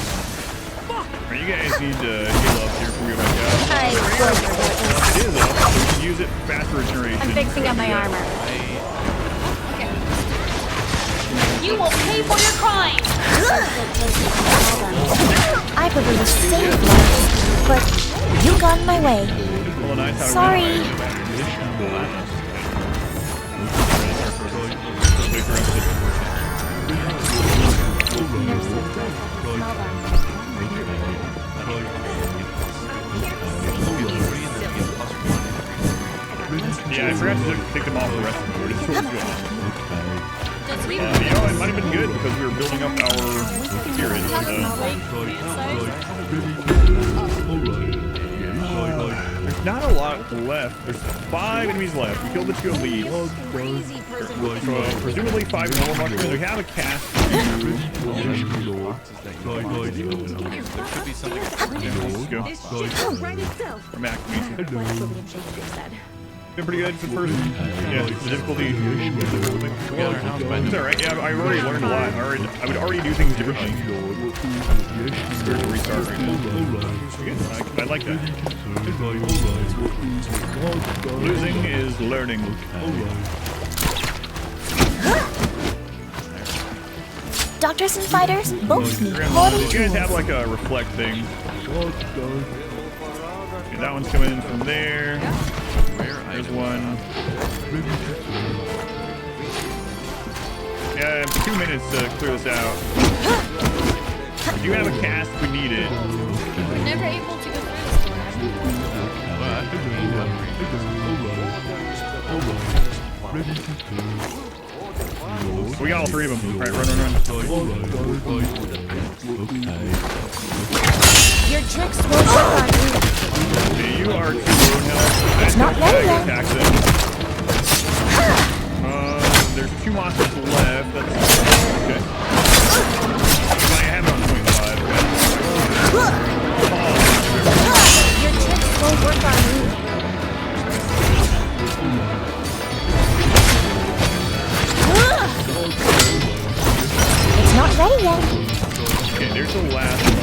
Alright, you guys need to heal up here before we go back out. I was It is up. We can use it for faster regeneration. I'm fixing up my armor. Okay. You will pay for your crimes! I prefer to save lives, but you got in my way. Well, nice how Sorry. Yeah, I forgot to take them off the rest of the board. It's totally good. You know, it might have been good because we were building up our spirit. There's not a lot left. There's 5 enemies left. We killed the 2 elites. So, presumably 5 normal mushrooms. We have a cast. There should be something. Let's go. From Acme. Been pretty good for the first. Yeah, the difficulty. It's alright. Yeah, I've already learned a lot. I would already do things differently. Spiritual restart right now. Good. I like that. Losing is learning. Doctors and fighters both need You quality guys tools. have like a reflect thing. Okay, that one's coming in from there. There's one. Yeah, 2 minutes to clear this out. We do have a cast if we need it. We're never able to go through this door. We got all 3 of them. All right, run. Your tricks won't work on me. Okay, you are 2 low in health. It's not ready yet. Attack them. There's 2 monsters left. That's okay. I have it on 25. Your tricks won't work on me. It's not ready yet. Okay, there's the last one.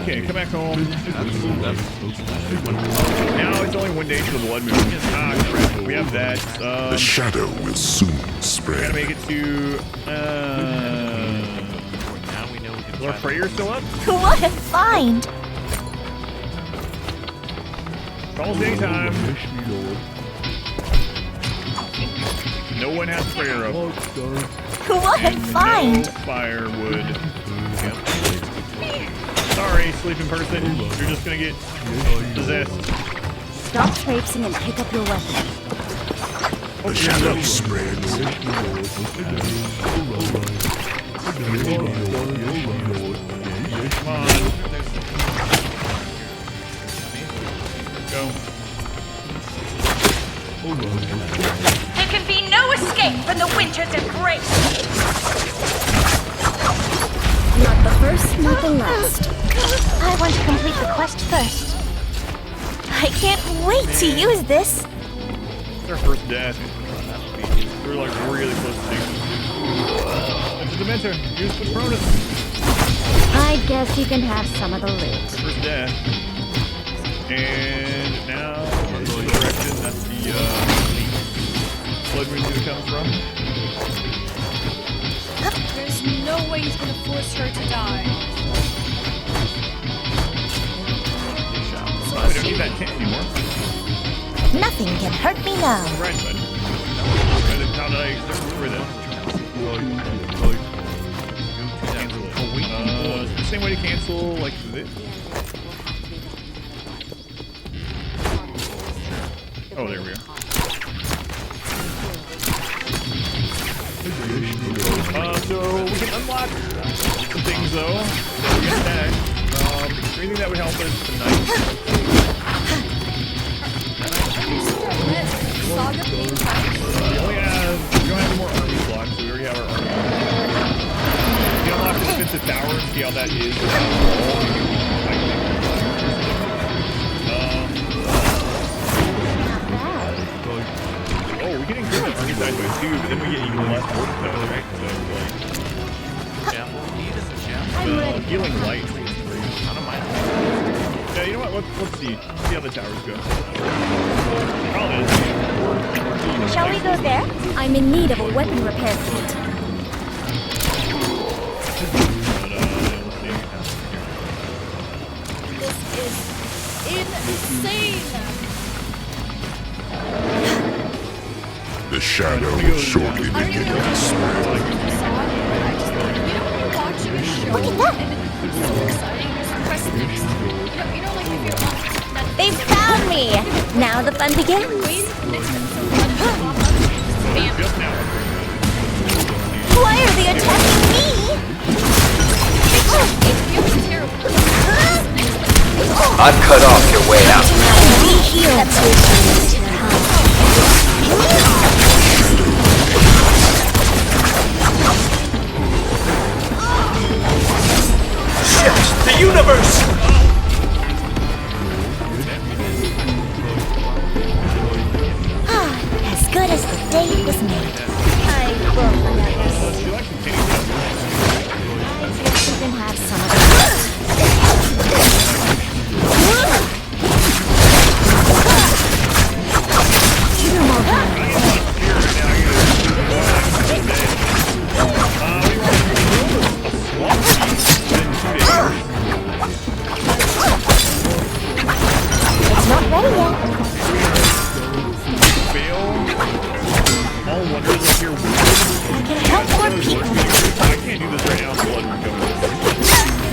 Okay, come back home. Now it's only 1 day to the blood moon. Ah, crap. We have that. The shadow will soon Gotta spread. make it to. Is our prayer still up? What a find! It's almost daytime. No one has prayer up. What a find! Firewood. Sorry, sleeping person. You're just gonna get possessed. Stop traipsing and pick up your weapon. The shadow spreads. Come on. Go. There can be no escape from the winter's embrace. Not the first, not the last. I want to complete the quest first. I can't wait to use this. It's our first death. We're like really close to taking it. It's a Dementor. Use Patronus. I guess you can have some of the loot. First death. And now in the direction that the blood moon's gonna come from. There's no way he's gonna force her to die. Oh, we don't need that tent anymore. Nothing can hurt me now. Right, bud. How did I remember that? The same way to cancel, like this. Oh, there we go. So we can unlock some things though. We got that. Anything that would help us tonight. Saga Pain We don't have any more army slots, so we already have our army. We can unlock the defensive tower and see how that is. Oh, we can increase the army size by 2, but then we get even less work though, right? So like healing light. I don't mind. Yeah, you know what? Let's see. See how the towers go. Shall we go there? I'm in need of a weapon repair kit. This is insane! The shadow will shortly begin to spread. Watching a show Look at that! and it's so exciting, just press next. You know, like if you're on Netflix. They found me! Now the fun begins. Why are they attacking me? I've cut off your way out. Be healed. Shit! The universe! As good as the day it was made. I will forget this. You can have some of It's not ready yet. All wonders if you're weird. I can help more people. I can't do this right now. Blood will come.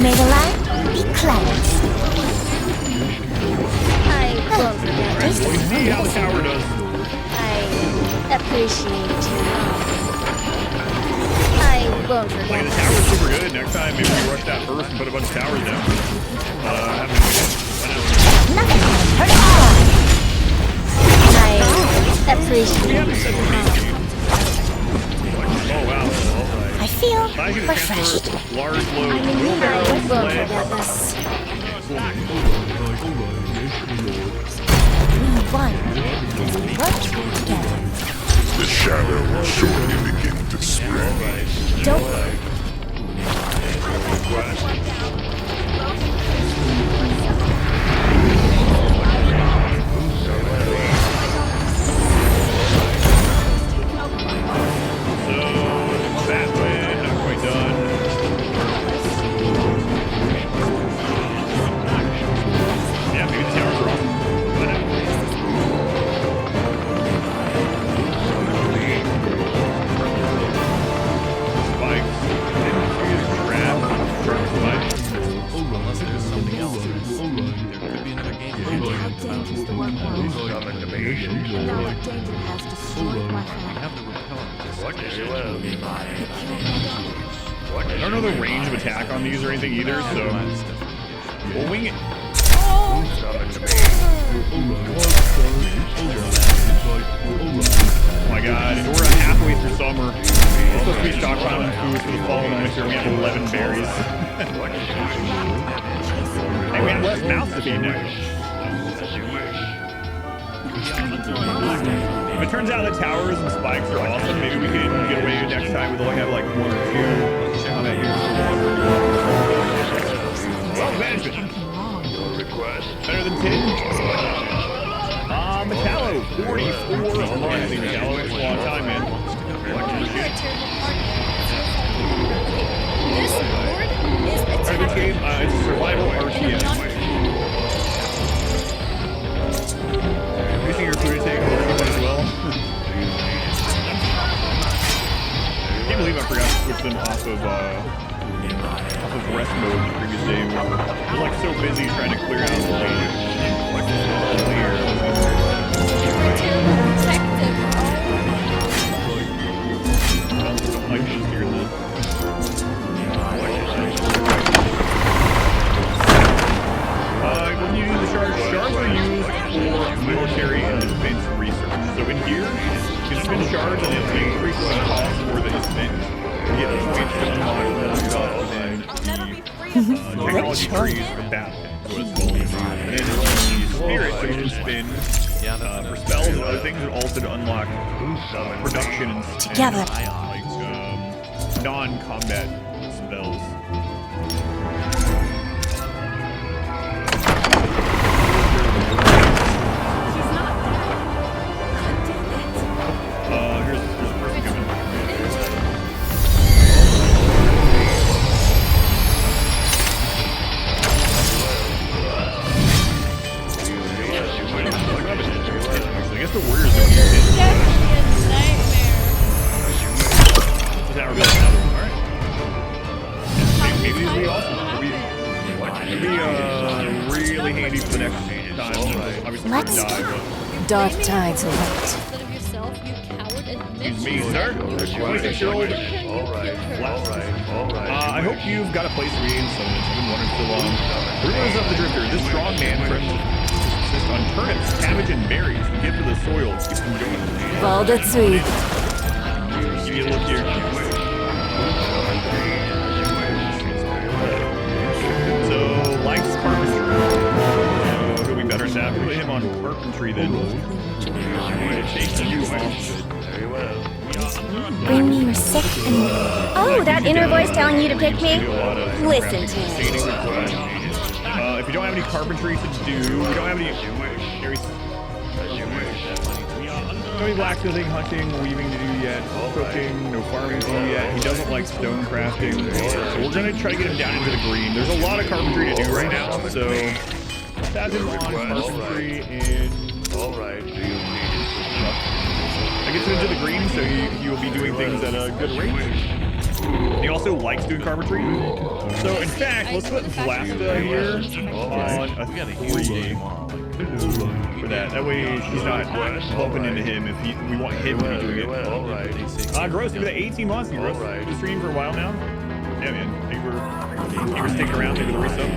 May the light be cleansed. I won't forget this. See how the tower does. I appreciate you. I won't Like, forget the this. tower's super good. Next time, maybe we rush that first and put a bunch of towers down. Nothing can hurt us. I appreciate you. Oh, wow. I feel I can refreshed. transfer large loads. I won't forget this. We won as we worked together. The shadow will shortly begin to spread. Don't now that danger has destroyed my family. I don't know the range of attack on these or anything either, so we'll wing it. Oh my god, and we're halfway through summer. We're supposed to be stockpiling food for the fall and winter. We have 11 berries. Hey, we have less mouths to feed now. If it turns out that towers and spikes are awesome, maybe we can get away next time with only have like 1 or 2 combat units for one. Well, management. Better than 10? Metallo, 44 months. Metallo, it's a long time, man. This board is This game, it's a survival RTS. Using your food tank as well. Can't believe I forgot to switch them off of rest mode the previous day. We're like so busy trying to clear out the when you use the shards are used for military and defense research. So in here, you can spend shards and it's increases the cost for the spent. You get points to unlock technology trees for battle. So it's called. And then the spirit that you can spend for spells and other things, and also to unlock production and together like non-combat spells. Here's the person coming. I guess the warriors don't use it. Definitely a nightmare. Is that revealed another one? Alright. Maybe these will be awesome. It'll be really handy for the next time. Obviously, Let's die, dark tides are right. Instead of yourself, you coward, admit Excuse me, sir. 26-year-old. I hope you've got a place to be in some minutes. I've been wondering so long. Rumors of the Drifter. This strong man subsists on turnips, cabbage, and berries. The gift of the soil keeps him going. Valdatsui. Give you a look here. So, likes carpentry. He'll be better at that. Put him on carpentry then. Bring me your sick and... Oh, that inner voice telling you to pick me? Listen to it. If you don't have any carpentry to do, we don't have any blacksmithing, hunting, weaving to do yet, cooking, no farming to do yet. He doesn't like stone crafting, so we're gonna try to get him down into the green. There's a lot of carpentry to do right now, so that's him on carpentry and that gets him into the green, so he will be doing things at a good rate. He also likes doing carpentry. So in fact, let's put Vlasta here on a 3 for that. That way she's not bumping into him if we want him to be doing it. Gross, give it 18 months. You been streaming for a while now? Yeah, man. Thank you for sticking around. Maybe the resub.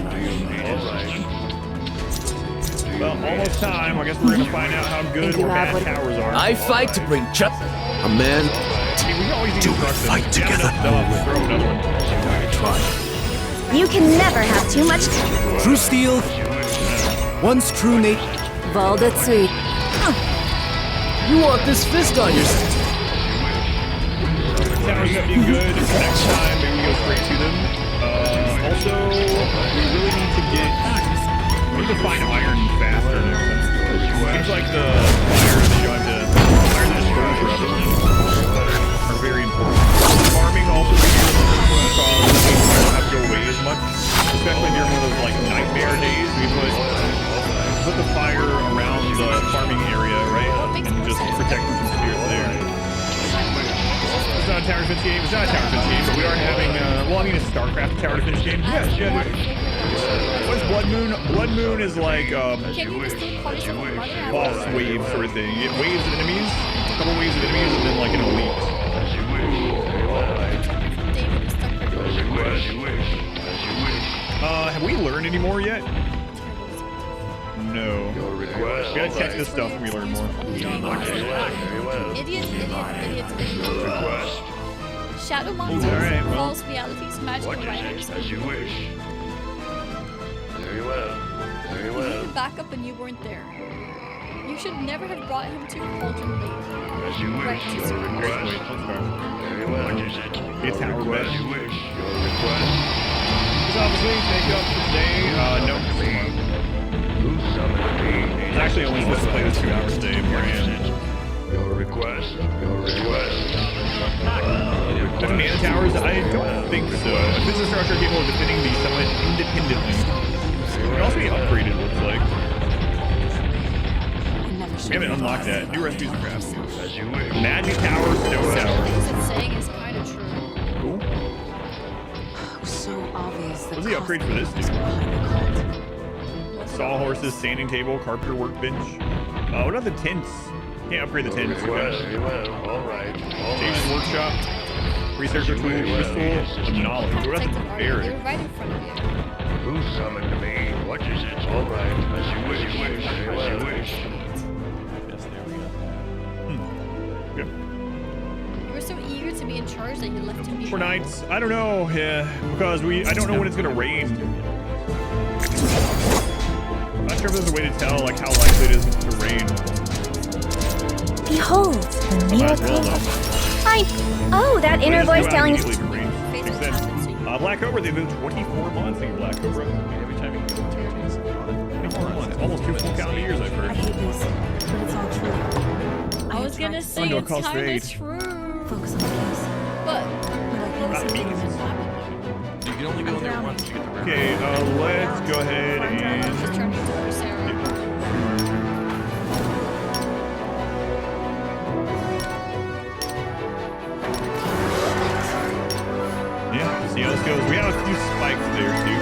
Well, almost time. I guess we're gonna find out how good or bad towers are. I fight to bring a man. Do we fight together? You can never have too much... True steel. Once true Nate. Valdatsui. You want this fist on your... Towers that be good. Next time, maybe we go straight to them. Also, we really need to get... We need to find iron faster next time. Seems like the fire that you have to... Fire that just burns forever. Are very important. Farming also because we don't have to go away as much, especially during one of those like nightmare days. We put the fire around the farming area, right, and just protect them from spirits there. It's not a tower defense game. It's not a tower defense game, but we are having. Well, I mean, a StarCraft tower defense game. Yeah. What Blood Moon? Blood Moon is like Can you just still call yourself a mother? boss wave sort of thing. It waves of enemies, a couple waves of enemies, and then like an elite. David is stuck Have we learned any more yet? No. We gotta check this stuff when we learn more. Idiot. Shadow monsters, Alright, well. false realities, magical writers. As you wish. Very well. Very He well. needed backup and you weren't there. You should never have brought him to Cauldron Lake. As you wish. Your request. Very well. What is it? It's Your our request. best. You wish. Your request. Because obviously, take up for today. No, Who summoned me? it's actually only supposed to play this 2 hours a day beforehand. Your request. Your request. The mana towers, I don't think so. If this is a structure capable of defending the summit independently. It can also be upgraded, looks like. We haven't unlocked that. New recipes and crafts. As you wish. Magic Tower, Stone Some Tower. things it's saying is kind of true. Cool. So obvious. What's the upgrade for this dude? Sawhorses, sanding table, carpenter workbench. What about the tents? Can't upgrade the tents. Request. Very well. All right. All James right. Workshop. Researcher tool, crystal of knowledge. What about the They barrack? were right in front of you. Who summoned me? What is it? All right. As you wish. As you wish. As you wish. Yes, there we go. Good. You were so eager to be in charge that you left him For behind. nights, I don't know, because I don't know when it's gonna rain. I'm not sure if there's a way to tell like how likely it is to rain. Behold, the Might as well miracle. though. Oh, that inner voice telling Immediately to rain. Makes sense. Black Cobra, they've been 24 months. Thank you, Black Cobra. Every time you go to a base, 24 months, almost 2 full calendar years, I've heard. I was gonna say Under a it's cost kind raid. of true. Focus on the case. But Not the beacons. You can only go in there once to get the rare. Okay, let's go ahead and. just turn into Coursera. Yeah, see how this goes. We have a few spikes there too.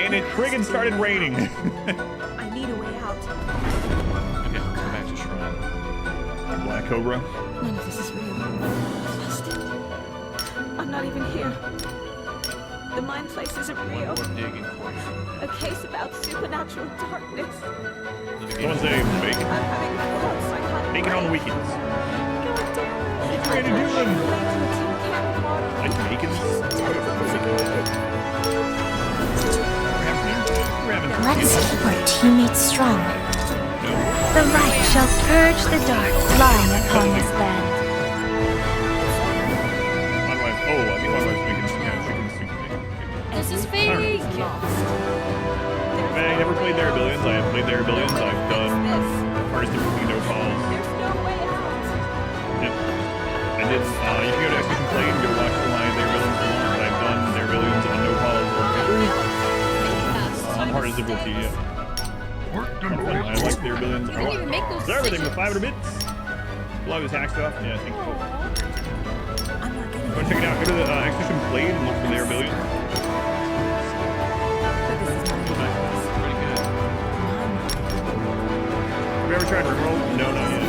And it friggin' started raining. I need a way out. Okay, go back to Shrine. Black Cobra. None of this is real. Busted. I'm not even here. The mind place isn't real. One digging for you. A case about supernatural darkness. Someone say bacon. I'm having thoughts psychotic. Bacon on the weekends. What you trying to do then? Like bacon? We're having Let's keep our teammates strong. The light shall purge the dark lying upon this land. My wife. Oh, I think my wife's making some kind of chicken soup thing. This is fake. I never played their Billions. I have played their Billions. I've done Artist of Cooking No Calls. Yep. I did. You can go to Exhibition Play and go watch my Their Billions along, but I've done Their Billions on No Calls or on hard difficulty. Yeah. I like Their Billions. You didn't even make those Is that everything with decisions. 500 bits? A lot of his hack stuff. Yeah, I think so. Go check it out. Go to the Exhibition Play and look for Their Billions. Have you ever tried Rimroll? No, not yet.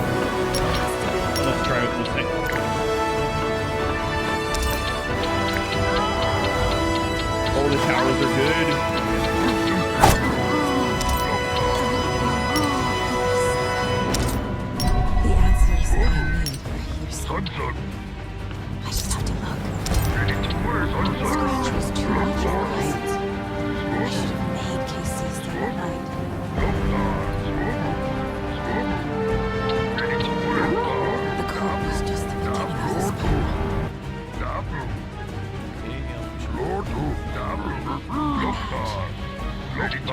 Let's try it. Let's see. Oh, the towers are good. The answers I need are here somewhere. I just have to look. The scratch was too much for light. I should have made cases the other night. The code was just the beginning of the spell.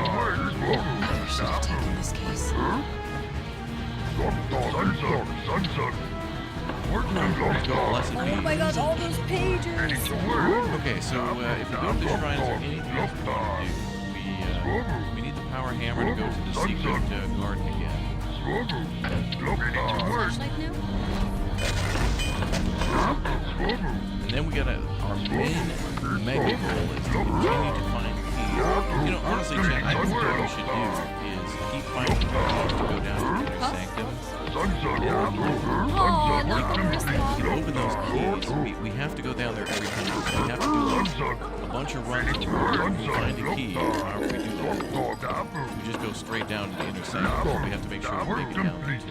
I should have taken this case. Oh my god, all those pages! Okay, so if we go to the shrine, is there anything else we want to do? We need the power hammer to go to the secret garden again. Flashlight now? And then we gotta, our main mega goal is to continue to find keys You know, honestly, Chad, I think what we should do is keep finding ways to go down to the sanctum. Oh, not the first We one. can open those keys. We have to go down there every time. We have to do like a bunch of runs to find a key. However we do that, we just go straight down to the inner sanctum. We have to make sure we make it down there too.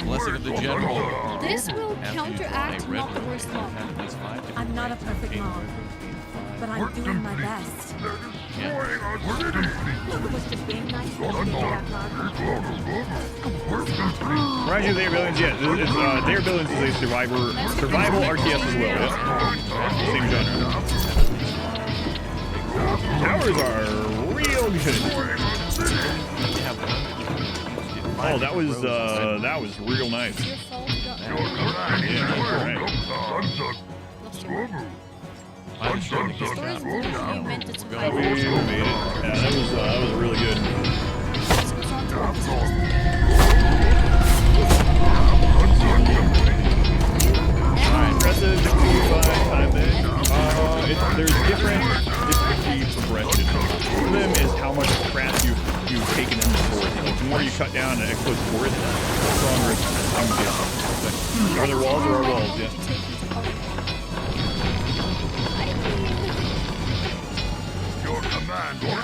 Blessing of the General. This will Have to counteract use a red not the room worst and one. have at least 5 different I'm not a things perfect contained mom, within but I'm doing my best. Remind you of They Are Billions, yeah. They Are Billions is a survival RTS as well, yeah. Same genre. Towers are real good. Oh, that was real nice. Your fault, you got Yeah, right. lost your mind. By the time it gets Stories out, literally meant to We survive. made it. Yeah, that was really good. This goes on to episodes. Impressive, time there. There's different difficulty progression. One of them is how much crap you've taken in the forest. Like, the more you cut down an exposed forest, the stronger it's going to get. Are there walls or are walls? Yeah.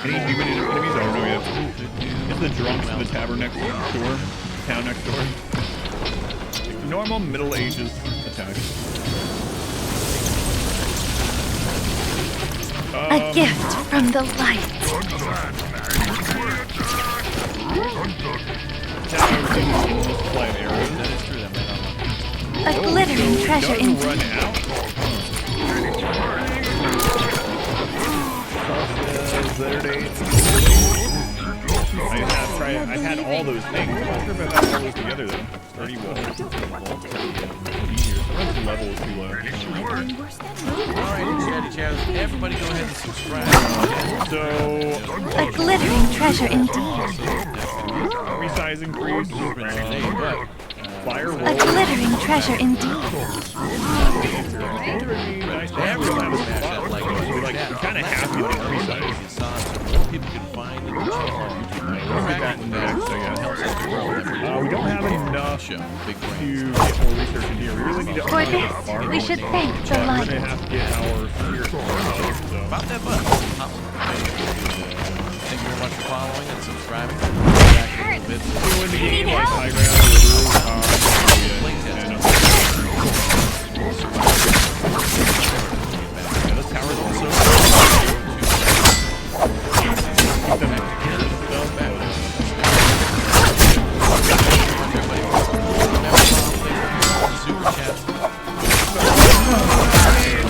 Any demon enemies? I don't know yet. It's the drunks in the tavern next door. Town next door. Like normal Middle Ages attack. A gift from the light. A glittering treasure indeed. I've had all those things. I'm not sure if I've had all those together though. 30 walls. Sometimes the level is too low. Alright, Chatty Chatters, everybody go ahead and subscribe. So, A glittering treasure indeed. resize increase. Fire A roll. glittering treasure indeed. Everyone was mashed up like We like kind of happy with the resize. People can find and check on YouTube. Right? We'll get that next, I guess. We don't have enough to Big get more research in here. We really need to For this, we should thank the We're light. gonna have to get our fear About that button. Thank you very much for following and subscribing. Doing the game like high ground and this tower's also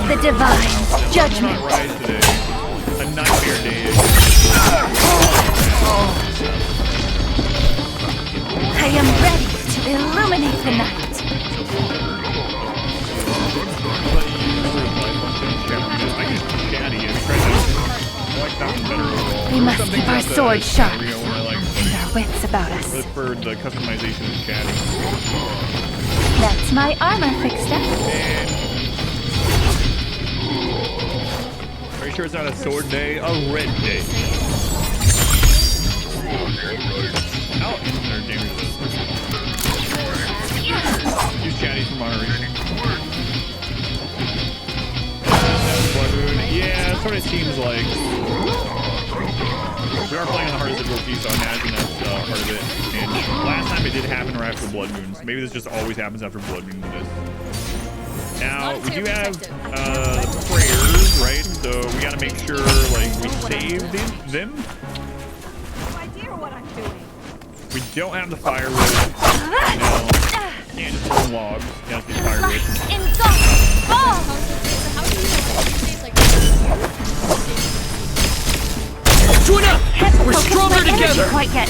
The divine judgment. not right today. A nightmare day. I am ready to illuminate the night. We must keep our swords sharp and our wits about us. For the customization of chatting. That's my armor fixed up. Are you sure it's not a sword day? A red day. How infinite damage is this? Use chatty for moderation. Yeah, it sort of seems like we are playing on the hardest difficulty, so I imagine that's part of it. And last time it did happen right after Blood Moon, so maybe this just always happens after Blood Moon with this. Now, we do have prayers, right? So we gotta make sure, like, we save them. We don't have the firewood. No. Can't just burn logs. You have to get firewood. Join up! We're stronger together! Quite yet.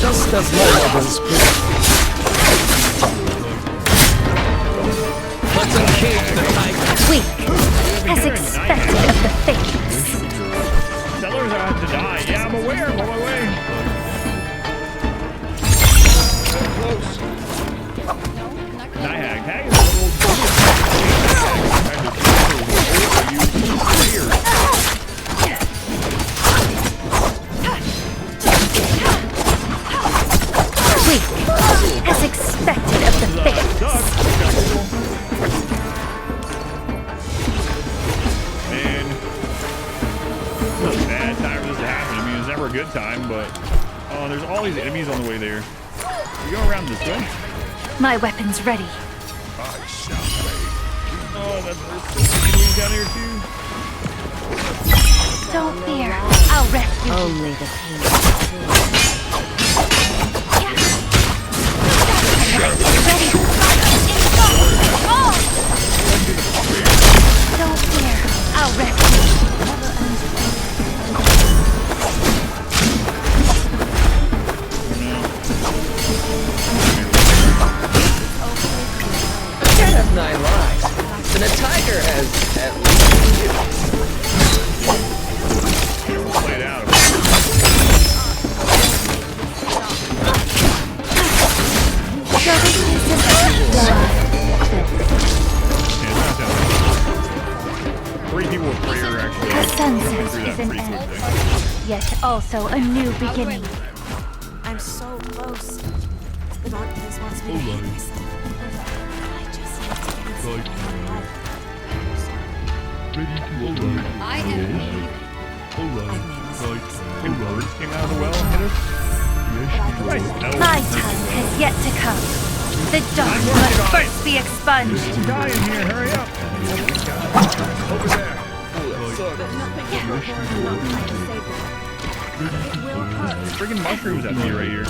Just as my mother's place. Let's engage the tiger. Weak, as expected of the fates. Sellers are about to die. Yeah, I'm aware. I'm on my way. No, not gonna. Nihag. Hag is a little... Weak, as expected of the fates. Man, it's not a bad time for this to happen. I mean, it's never a good time, but oh, there's all these enemies on the way there. We go around this way. My weapon's ready. Oh, that's enemies down here too. Don't fear, I'll rescue you. Only the pain. Ready. Don't fear, I'll rescue you. Cat has 9 lives, and a tiger has at least 2. Play it out. Three people with prayer actually. The sunset through is that an pretty end, quickly. yet also a new beginning. I'm so close. The darkness wants me to hate myself. I just need to get inside my head. I am leaving. Two birds came out of the well and hit us. My time has yet to come. The dark must first be expunged. Die in here, hurry up. Over there. Friggin' mushrooms at me right here.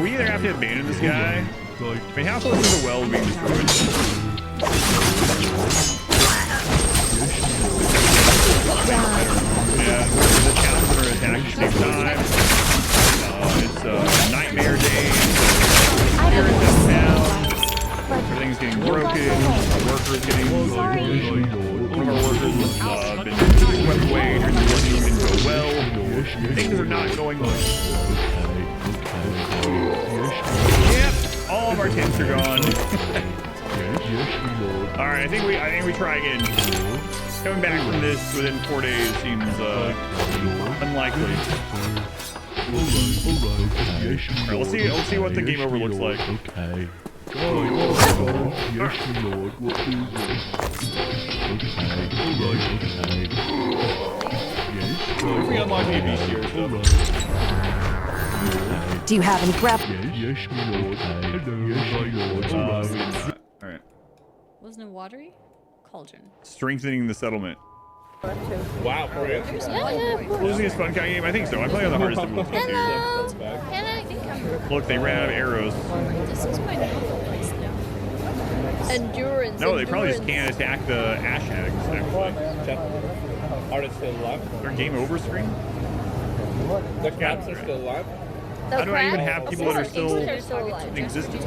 We either have to abandon this guy. I mean, how close is the well being destroyed? Yeah, the towns are attacked at the same time. It's a nightmare day. Here in this town, everything's getting broken. The workers getting one of our workers was been swept away during the one didn't go well. Things are not going well. Yep, all of our tents are gone. All right, I think we try again. Coming back from this within 4 days seems unlikely. All right, let's see what the game over looks like. Okay. If we unlock the beast here, Do you have any grab? Yes, my lord. Hello, my lord. All right. Wasn't it watery? Cauldron. Strengthening the settlement. Wow, for real? Losing is fun kind of game? I think so. I'm playing on the hardest difficulty here. Look, they ran out of arrows. This is my favorite place now. Endurance. No, they probably just can't attack the ash hags, actually. Are they still alive? Their game over screen? The crabs are still alive? How do I even have people that are still in existence?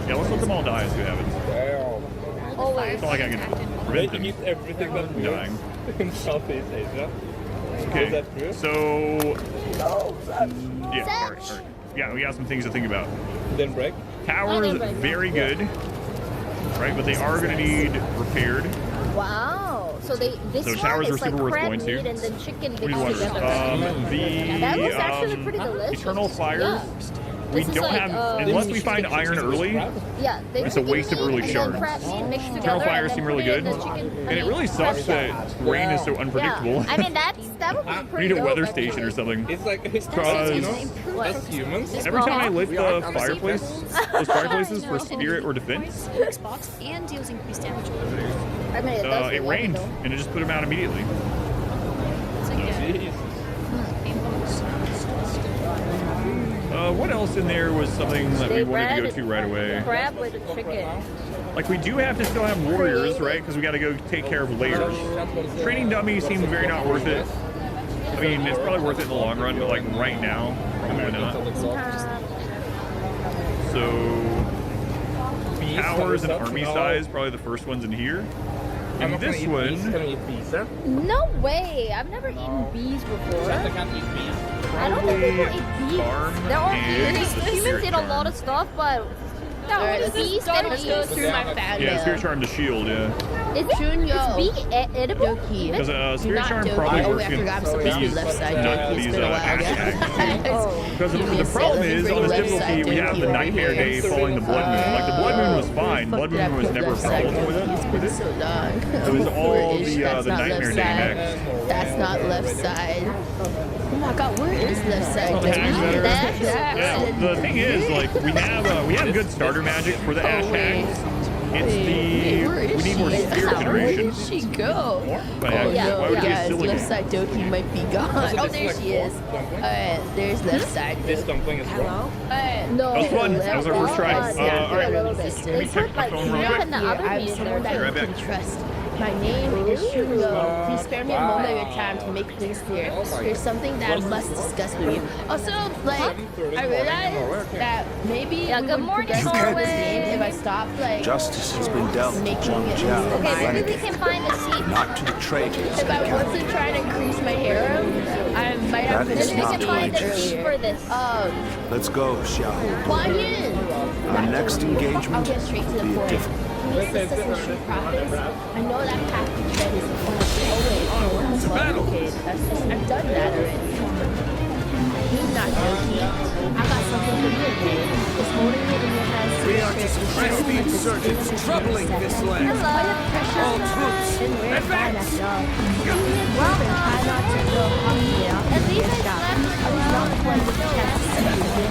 Yeah, let's let them all die and see what happens. It's not like I can prevent them everything from dying. in Southeast Asia. Okay, Is that true? so... Yeah, alright. Yeah, we got some things to think about. Then break? Towers, very good. Right, but they are going to need repaired. Wow. So this So one towers is are super like worth crab points meat here. and then chicken What do mixed you want? together. That looks actually pretty delicious. Eternal Fires. We This is don't like, have, unless we find iron early, Yeah, they it's a waste of early shards. Eternal Fire seem really good. And it really sucks that rain is so unpredictable. I mean, that would be We pretty need a dope, weather I think. station or something. It's like, you Because as humans, every time I lit the fireplace, those fireplaces for spirit or defense, Perks box and deals increased damage. I mean, it does it look rained, like it, and it just put them out immediately. It's like, yeah. What else in there was something that we wanted to go to right away? Crab with a chicken. Like, we do have to still have warriors, right? Because we got to go take care of layers. Training dummies seems very not worth it. I mean, it's probably worth it in the long run, but like right now, probably not. So, towers and army size, probably the first ones in here. And this one, No way! I've never eaten bees before. I don't probably think people eat bees. farm There are and bees. the Humans spirit eat a charm. lot of stuff, but no, bees they don't Go eat. through my fan Yeah, mail. spirit charm to shield, yeah. It's bee edible. Because spirit Not charm joking. probably Oh, works I forgot I'm against supposed to be these, left side not joking. It's these been a while, axe yeah. tags. Because Give me the a sec. problem Let me is, bring on this left difficulty, side we have the joking Nightmare over Day here. following the Blood Moon. Like, the Blood Moon was fine. Blood Fuck, did I Moon was put never a left side problem with joking? It's been it. so long. It was all Four-ish. the That's not Nightmare left Day side. next. That's not left side. Oh my god, where is left side? Well, hags that are- That's Yeah, the thing is, like, we have good starter magic for the Ash Hags. It's we need more spirit Where generation. did she go? But Oh, yeah, why would you get guys, silly? left side Doki might be gone. Oh, there she is. Alright, there's left side. This dumpling is wrong. Alright, No. That was fun. That was our first try. Yeah, All right. sister. Let me check my phone real quick. I'm someone that Right you back. can trust. My name is Shugo. Please spare me a moment of your time to make things clear. There's something that I must discuss with you. Also, like, I realized that maybe we good would morning, progress Norway. this game if I stopped, like, Justice has been dealt to making Zhang it Jiao. Okay, maybe we can find a seat. Not to the traitors. if I wasn't trying to increase my harem, I might have That is finished not this Find game a seat earlier. for this. Let's go, Xiao. Quiet! Our next I'll engagement get straight to will the be point. difficult. Can you assist us in true profits? I know that path to tread is always complicated. I've done that already. He's not joking. I got something for you, babe. Just holding it in your hands. We are to suppress the insurgents troubling this land. All troops, advance! Well, try not to go hungry. At least I slept I was not quite with the chance to see you.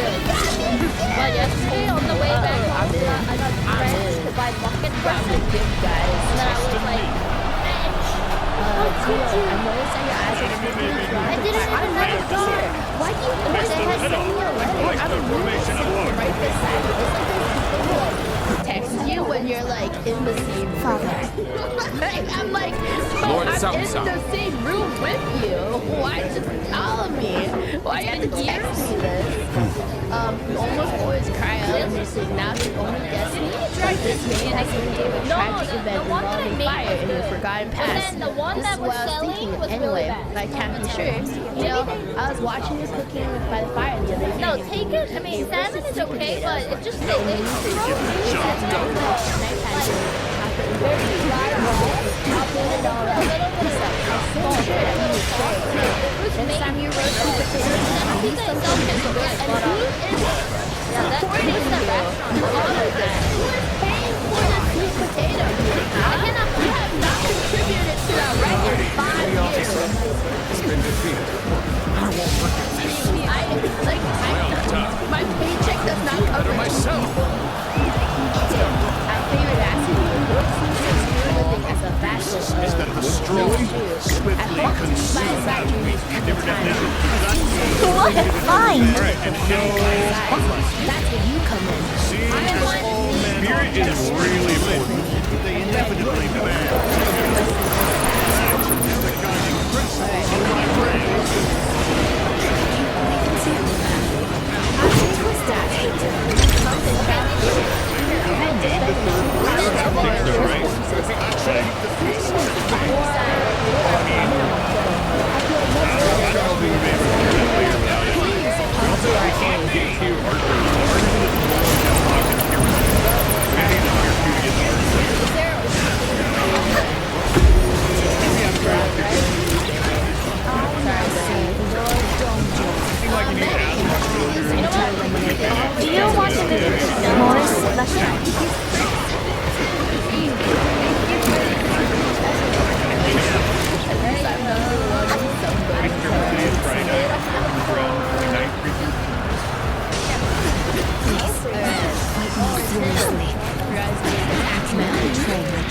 Well, yesterday on the way back home, I got friends to buy bucket dresses. And then I was like, I noticed that your eyes are moving. I didn't even know the door. Why do you always have to send me a letter? I'm moving right beside you. It's like there's people who like text you when you're like in the same room. I'm like, Lord I'm in Samsa. the same room with you. Why just tell me? Why you have to text me this? You almost always cry out and you're saying now the only destiny. Like this man has been able to tragic event involving fire in the forgotten past. then the one This that is was what I was selling thinking. was Anyway, really bad. I can't be sure. You know, I was watching you cooking by the fire the other day. no, take it. I mean, salmon is okay, but it just it's very dry bread. I'll put it on a little bit of Next time you roast sweet potatoes, the pizza itself is good, but yeah, that is the restaurant. who is paying for the sweet potato? You have not contributed to that record in 5 years. It's been defeated. I won't forget this. My paycheck does not cover Myself. My favorite acid. Living as a fascist. Instead of destroy, swiftly consume. What? Fine. That's where you come in. Spirit is really important. They inevitably demand.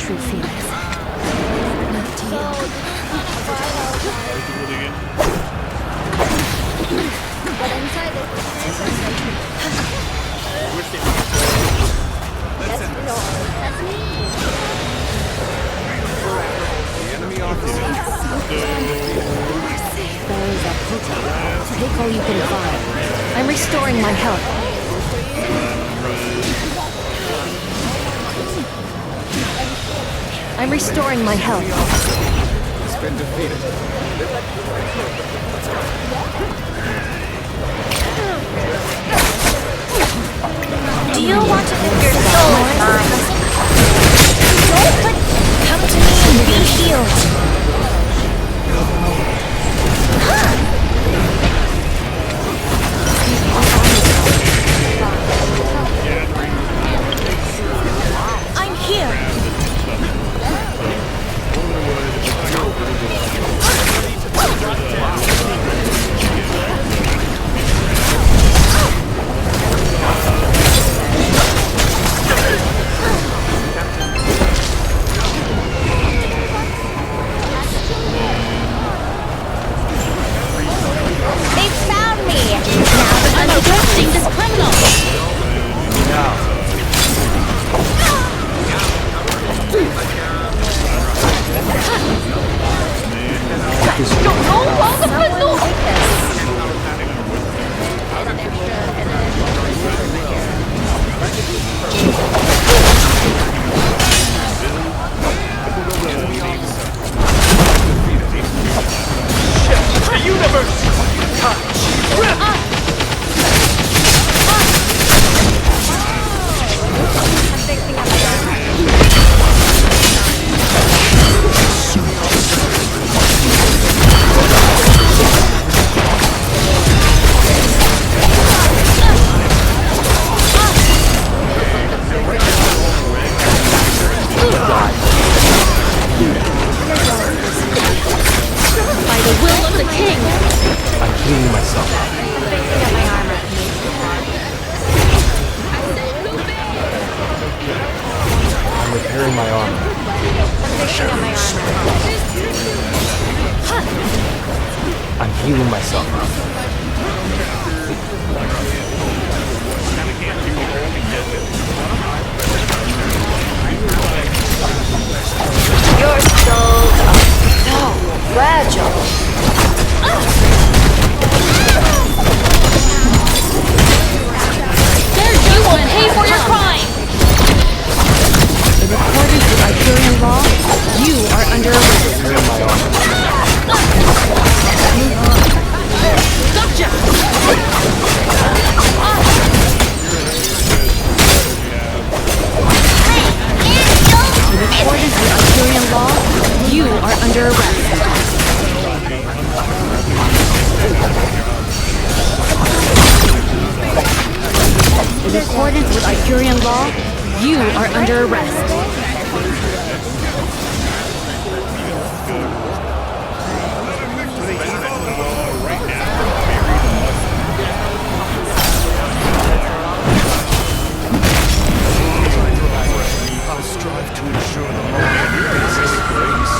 true Phoenix. Not to you. But inside it, that's me. Take all you can find. I'm restoring my health. I'm restoring my health. It's been defeated. Do you want to live your soul in mine? Come to me and be healed. I'm here. They found me. Now I'm arresting this criminal. The universe! By the will of the king. I'm cleaning myself. I'm repairing my armor. I'm healing myself. Your souls are so fragile. You will pay for your crime! In accordance with Iberian law, you are under arrest. Gotcha! In accordance with Iberian law, you are under arrest. In accordance with Iberian law, you are under arrest. I'll strive to ensure the moment is grace.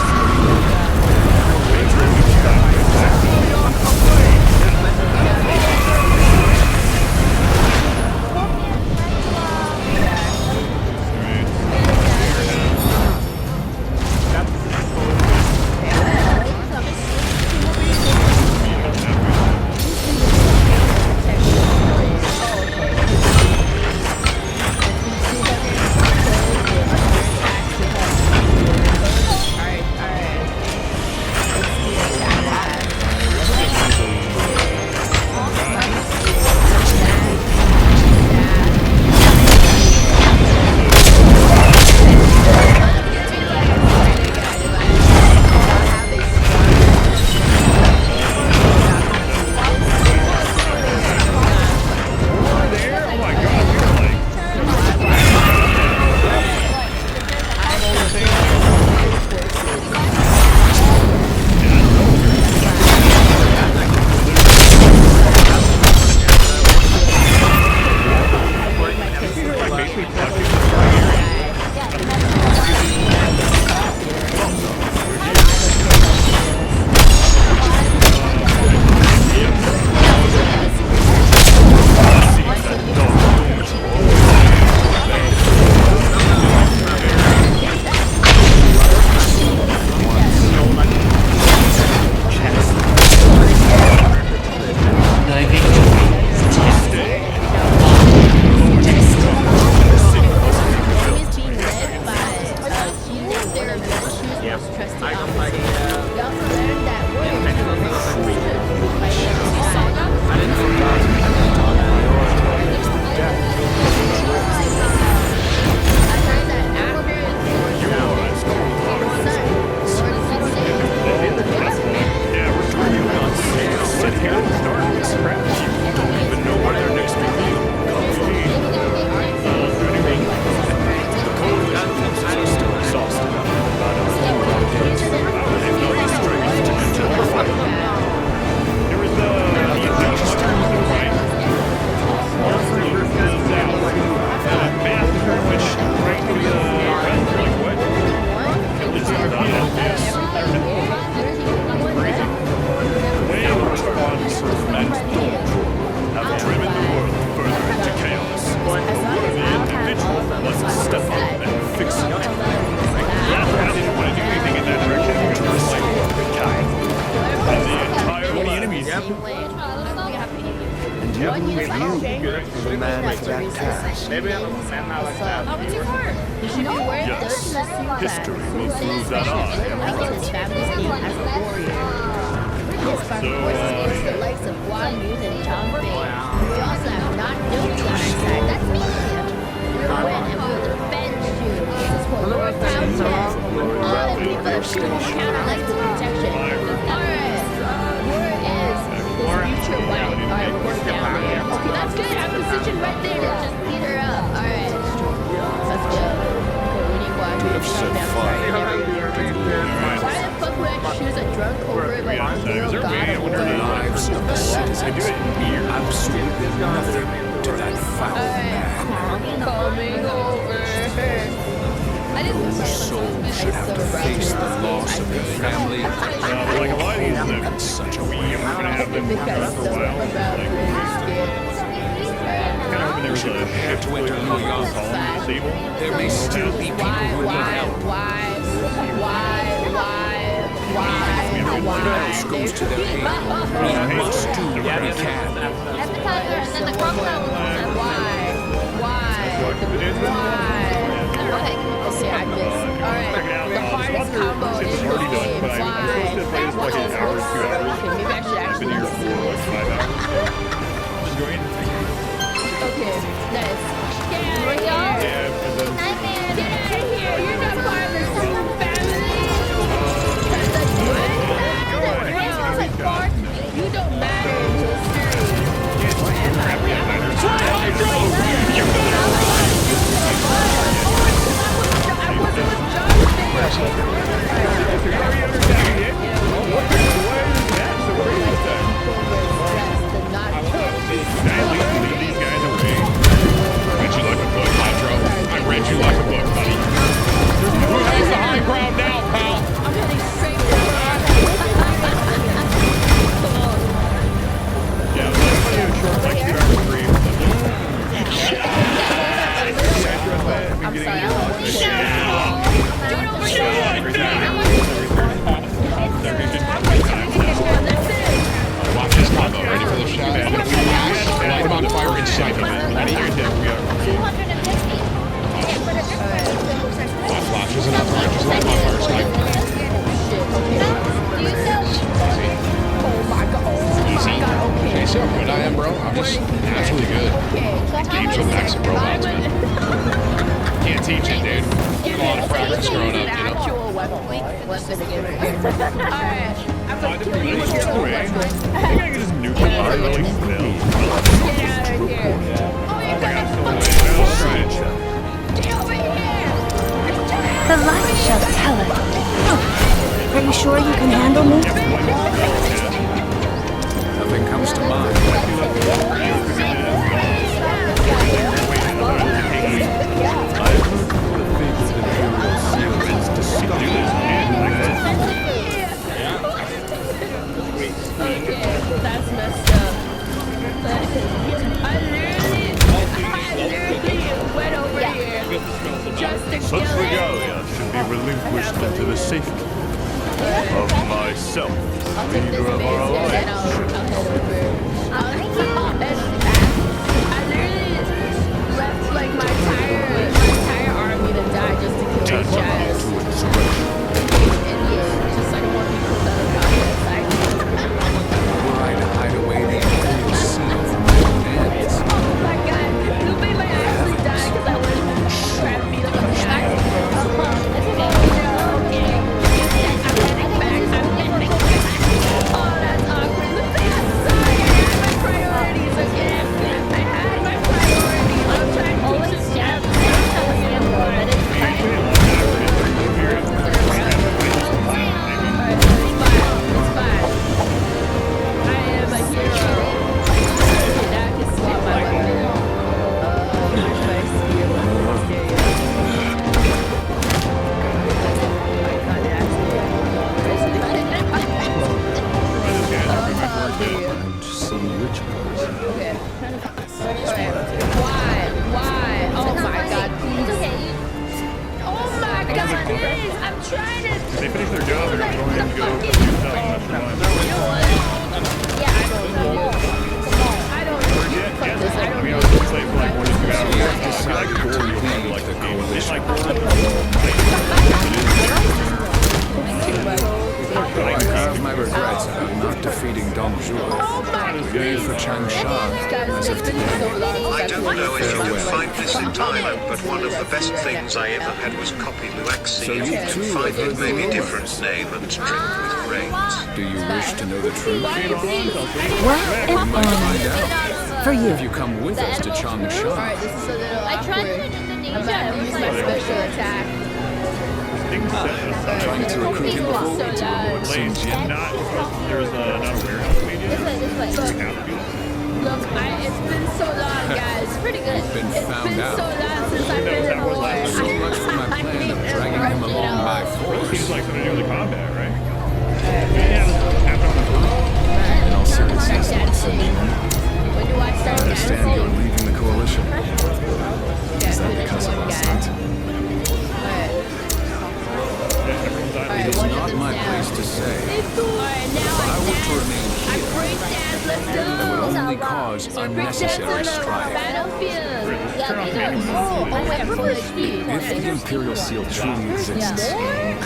past. Maybe I'm not like that. Oh, what's your car? Did you know where Yes. History will prove that I get his family's name as a warrior. His farm horses against the likes of Guan Yun and Chang Fei. We also have not guilty on our side. That's me. We'll win and we'll revenge you. This is what Lord Crown says. All the people of Shu'un County like to protection. Alright. Where is his future wife? Alright, we're going down there. Okay, that's good. I'm positioned right there. Just beat her up. Alright. Let's go. You have set fire. Why the fuck would I choose a drunk culprit like Hero God of War? Lives of the citizens mean absolutely nothing to that foul man. Coming over. No soul should have to face the loss of their family. Like a lot of these in such a way. we're gonna have them for a while. Kind of hoping there was a Prepare to enter Luoyang. There may still be people who need help. When else goes to their aid, we must do what we can. Appetizer and then the crocodile will come. Okay, I missed. Alright, the hardest combo is already done, but I'm supposed to play this like an hour, 2 hours. Okay, maybe I should I've been actually here for like 5 hours. Just go in. Okay, nice. Get out of here. Yeah, and then Get out of here. You're not part of the Shu'un family. You don't matter until serious. Or am I? I wasn't with Read you like a book, Hydro. I read you like a book, buddy. Who has the high ground now, pal? I'm heading straight for yeah, let's do a short like 2 hour stream. I'm sorry. Watch this combo. Ready for the shot? Light him on fire inside him. Ready? Flashes and flashes like my fire snipe. Easy. Hey, see how good I am, bro? I'm just naturally good. Games with mechs and robots, man. Can't teach it, dude. A lot of practice growing up, you know? Alright, I'm gonna kill you with your own weapon. I think I can just nuke him out really still. Get out of here. Oh, you're gonna fucking get over here. The light shall tell us. Are you sure you can handle me? Nothing comes to mind. That's messed up. I literally went over here just to Such kill him. regalia should be relinquished into the safety of myself, leader of our alliance. I literally left like my entire army to die just to kill these guys. Idiots. Just like more people that are not Why to hide away the Imperial Seal from my commanders? oh my god, Lupe might actually die because I went trying to beat up a guy. Okay. I'm heading back. Oh, that's awkward. Lupe, I'm sorry. like Thor, you'll probably like the game. It's like Thor. I have my regrets about not defeating Dong Zhuo. Leave for Changshan as of today. I don't know if you can find this in Thailand, but one of the best things I ever had was Copy Luaxi. So If you you can too find have it, heard maybe the different name and drink with brains. Do you wish to know the truth? What You an might honor find out for you. if you come with us to Changshan. Alright, this is a little I tried awkward. it in Indonesia. I'm about to use my special attack. Trying to recruit him before we do Lord Sun Jian. There's not a warehouse media. Look, it's been so long, guys. It's pretty good. Been It's found been out. so long since I've been in war. So much for my plan of dragging him along by force. Seems like something to do with the combat, right? In all seriousness, Lord Sun Jian, When do I I start understand dancing? you're leaving the coalition. Is that because of last night? It is not my place to say. Alright, now But I I want to dance. remain I here. break dance. Let's go. That would only cause unnecessary strife. Battlefield. If the Imperial Seal truly exists, then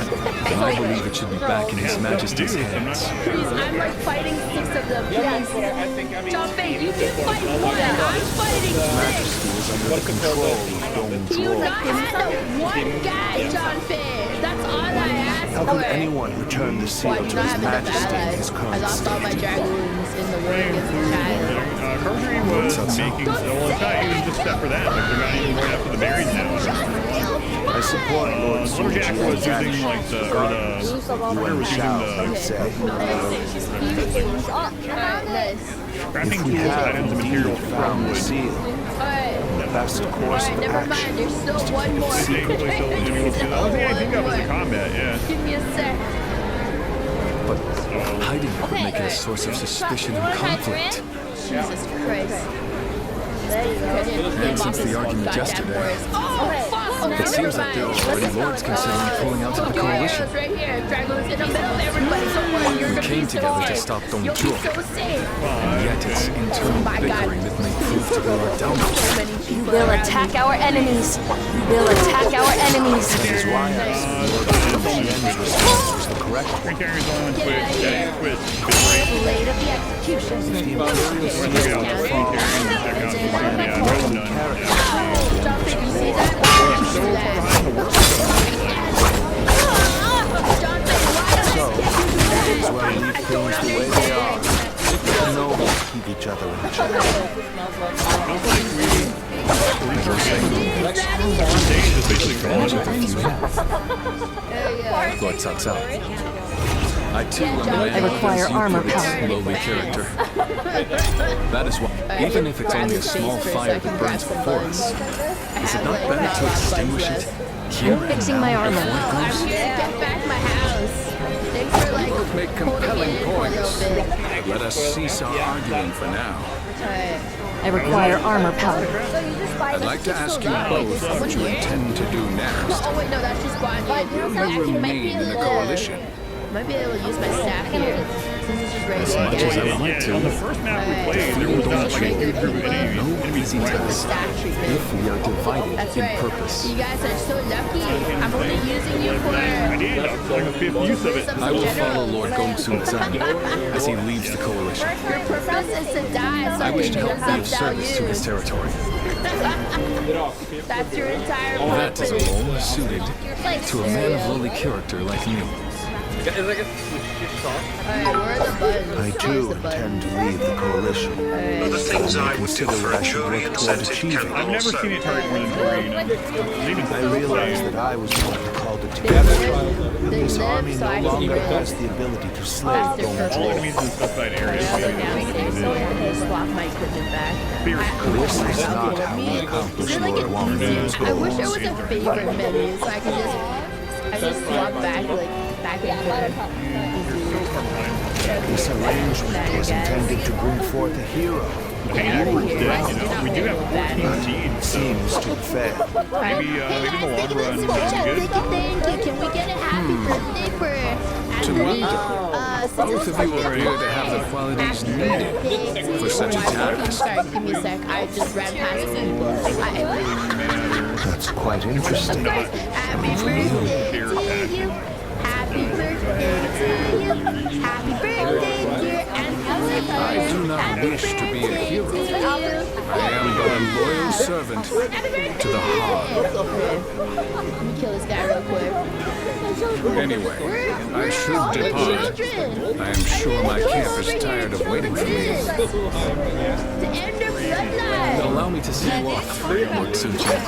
I believe it should be back in His Majesty's hands. Please, I'm like fighting 6 of them. Please. John Fay, you can fight 1. I'm fighting 6. Majesty is under the control of Dong You Zhuo. not handle 1 guy, John Fay. That's all I ask How for. could anyone return the seal Why do to not His have enough Majesty in allies? his I current lost all my state? dragoons in the war against the China. Carberry was making, well, it's not even just set for that. Like, they're not even going after the berries now. I support Lord Sun Lumberjack was Jian's using, like, the, or the, You was using shall the, say. Alright, nice. crafting If we tools, have items, and indeed materials found from the wood. seal, Alright. the best course Alright, of never mind. action There's still is to one keep more. the seal. The only thing I think of is the combat, yeah. Give me a sec. But hiding it would make it a source of suspicion and conflict. Jesus Christ. And since the argument yesterday, it seems like there are already lords considering pulling out of the coalition. Right here. Dragoons in the middle of everybody. So what? You're We gonna came be so together to safe. stop Dong You'll be Zhuo. so safe. And yet it's internal my God. bickering that may prove to be our downfall. So many We people will around attack me. our enemies. We will attack our enemies. That is why I asked Lord Sun Jian's response was the correct one. Green Carrier's only one twist. Yeah, twist. Blade of the execution. If the Imperial seal Look out, were to Green fall, Carrier, check out the my yeah, beloved no none. character John, did you see that? So far behind the work John, why So, may as well leave things the way they are. The nobles keep each other in check. Lord Cao Cao. I too am a man I require as you armor put it, power. lowly character. That is why, even if it's only a small fire that burns before us, is it not better to extinguish it here and Fixing now my armor. before it I'm goes? here to get back my house. Thanks for like Both make holding compelling it in for a little points. bit. Let us cease our arguing for now. Alright. I require armor power. I'd like to ask you both what you intend to do next. Oh wait, no, that's just Guan Yu. You Actually, might be remain in the able coalition. might be able to use my staff here. Since it's just As much as I'd like to, on the first map we played, there was not like a huge group of enemies right if we are divided That's in right. purpose. You guys are so lucky. I'm only using you for I did, like a fifth use of it. I will follow Lord Gongsun Zan as he leaves the coalition. Your purpose is to die so I wish to can help be of service to his territory. That's your entire That purpose. is alone suited to a man of lowly character like me. Alright, where are the buttons? I too intend to leave the coalition. Other things I would do Consider for what I a should jury work toward incentive achieving. can I've never also seen it target more than 3, you know. Even I realized that I was the one who called it They together. live, And this army so I no can longer live. has the ability to slay That's Dong different. all Zhuo. enemies in specified areas. Well, then now we can so I can swap my equipment back. This is not how we Is accomplish there like Lord an Wangman's easier? I wish there goals. was a favorite menu so I could just swap back back and forth. This arrangement was intended to bring forth a hero. The pain actor's dead, you know. We do have 14 teams, so Seems to fail. maybe in the long run, it'll be good. Thank you. Can we get a happy birthday for To Anthony? wonder, both of you appear to have the qualities needed for such a I'm task. sorry, give me a sec. I just ran past people. That's quite interesting. Happy birthday to you. Happy birthday to you. Happy birthday, dear Anthony. I do not wish to be a hero. I am but a loyal servant to the Hog. Let me kill this guy real quick. Anyway, I should depart. I am sure my camp is tired of waiting for me. To end their bloodline. Allow me to see you off, Lord Tsuchi.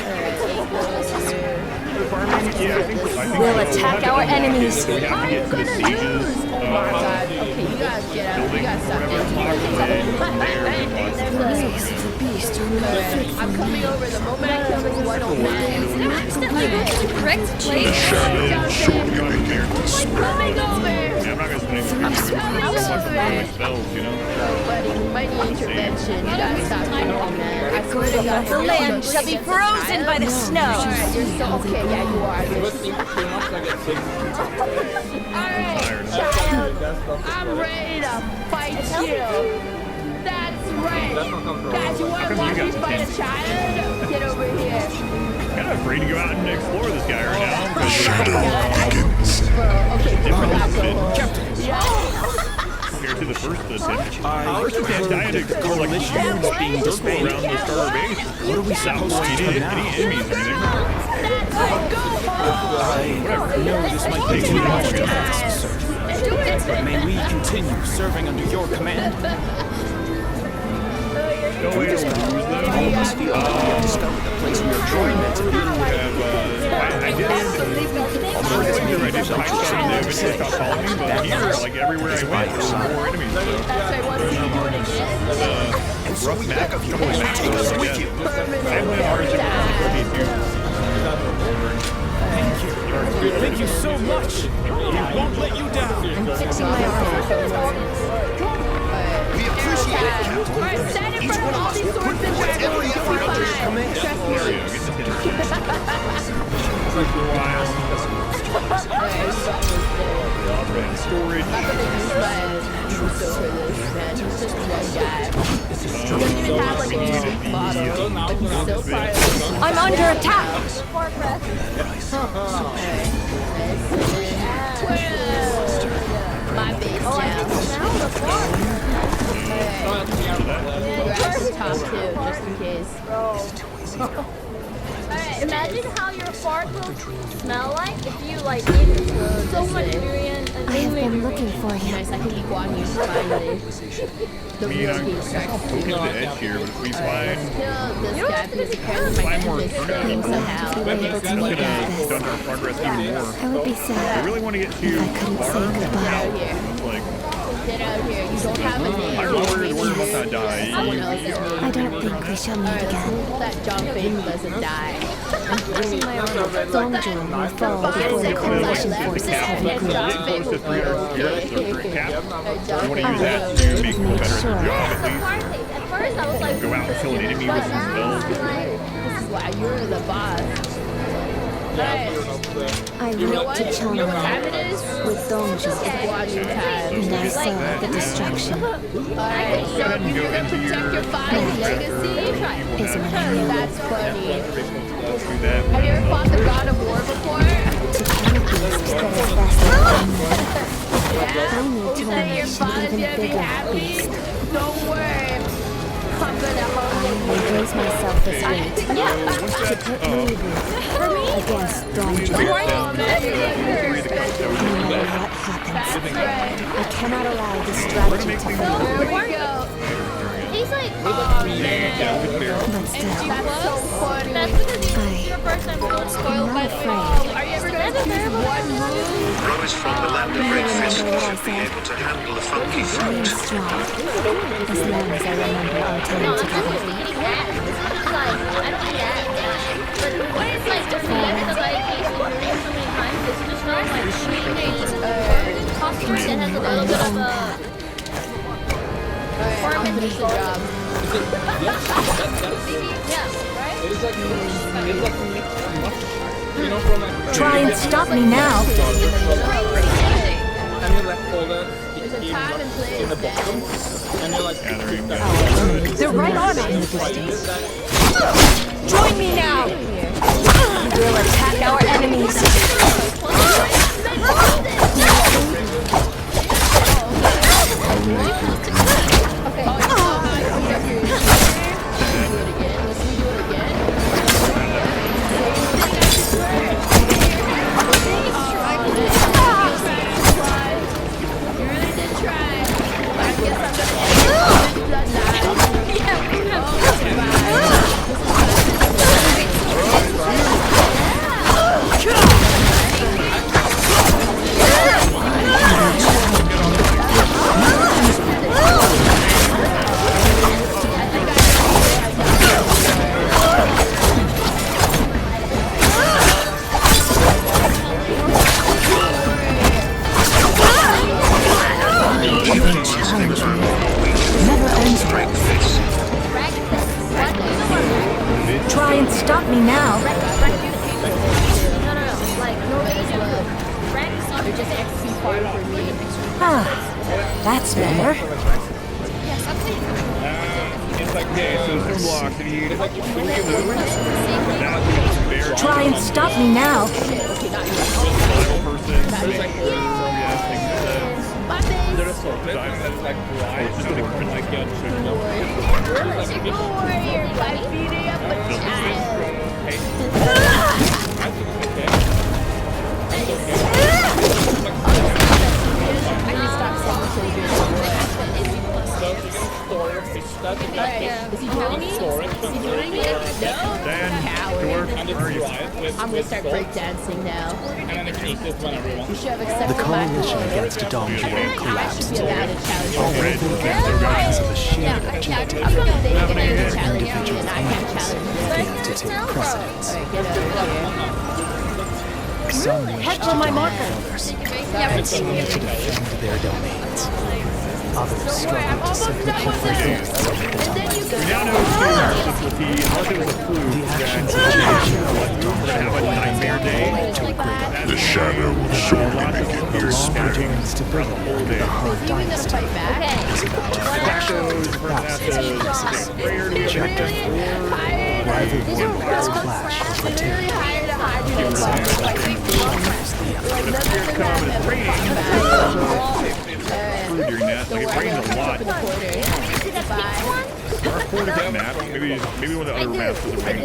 We'll attack our enemies. We have to get to the sieges. Oh my god. Okay, you guys get out. You guys stop this. I'm coming over the moment I kill this one old man. Correct place. Coming over. Yeah, I'm not gonna spend any spells, you know? Buddy, we might need intervention. You gotta stop doing that, man. I swear to God. The land shall be frozen by the snow. Alright, you're so okay. Yeah, you are. Alright, child. I'm ready to fight you. That's right. Guys, you want to watch me fight a child? Get over here. I'm kind of afraid to go out and explore this guy right now. Okay, Compared to the first attempt. First attempt, I had to explore like a huge circle around the starter base. What are we supposed to do now? Any enemies or anything? Whatever. No, this might take too long, sir. May we continue serving under your command? No way to lose them. Must feel like we have discovered the place we are trying to be. I did. On the first playthrough, I did fight some of them and they stopped following me, but here, like everywhere I went, there were more enemies. So, rough map, couple of maps, I went hard to Thank you so much. We won't let you down. I'm fixing my armor. We appreciate it, Captain. Alright, stand in front of all these swords and dragons. You'll be fine. Trust me. Storage. I'm gonna use my juice over this, man. He's just one guy. He doesn't even have like a decent bottle. But he's still part of this. I'm under attack. My base now. Grab the top two, just in case. Alright, imagine how your fart will smell like if you like ate so much durian and I have been looking for him. Nice, I can eat Guan Yu finally. The real I'm heat strike. poking the edge here, but if we find Kill this guy because apparently my more enemy is stinking somehow. that's gonna stunt our progress even more. I would be I sad really want to get to if I couldn't say goodbye. like Get out here. You don't have a name. Hyrule Warriors must not die. I don't think we shall meet again. That John Fane doesn't die. Dongju will fall before the coalition forces have Get agreed. close to 300 spirits, so for cap. You want to use that to make better at the job at least. At first I was like, Go out and kill an enemy with some spells. This is why you're the boss. Alright. I You know went what? to You know what China time it is? with Dongju, Guan Yu time. and I saw the destruction. Alright, so if you're gonna protect your father's legacy, that's funny. Have you ever fought the God of War before? I need to Is that your unleash an father's even gonna be bigger happy? beast. Don't worry. I'm gonna I hold will raise myself this weight to put Lubu against Dongju. No matter what happens, I cannot allow this strategy to fail. There we go. he's like, But still, That's so funny. that's because it's your first time going spoiled by the Are you ever gonna choose one move? Rose from the land of Red Fist should be able to handle a funky I am fruit. strong, as long as I remember our time No, I'm together. not eating that. It's like, I don't eat that. But what is like just the because I ate durian so many times, it's just not like sweet costume that has a little bit of a I'll finish the job. Try and stop me now. There's a time and place, man. They're right on it. Join me now. me now. No, like, no reason. They're just XP far for me. Ah, that's better. Yes, I'm playing. It's like, okay, so some blocks, and you move. That Try and stop me now. There's a surface that's like dry, so they can like get Warrior by beating up a child. I need to stop saying soldiers. I'm gonna start breakdancing now. You should have accepted The coalition against Dom Juan collapsed. All rebel against the sheer agility of individuals began to take precedence. Some wished to dominate others and continue to defend their domains. Others struggled to simply keep their hands off the dominance. The actions of The shadow will surely begin the to long spread. enduring stability of the Han Dynasty was about to finish. Thousands of pieces, ejected, rival warlords clash over territory. Some claim the during that, like it rained a lot. Our quarter that map, maybe one of the other maps was rain.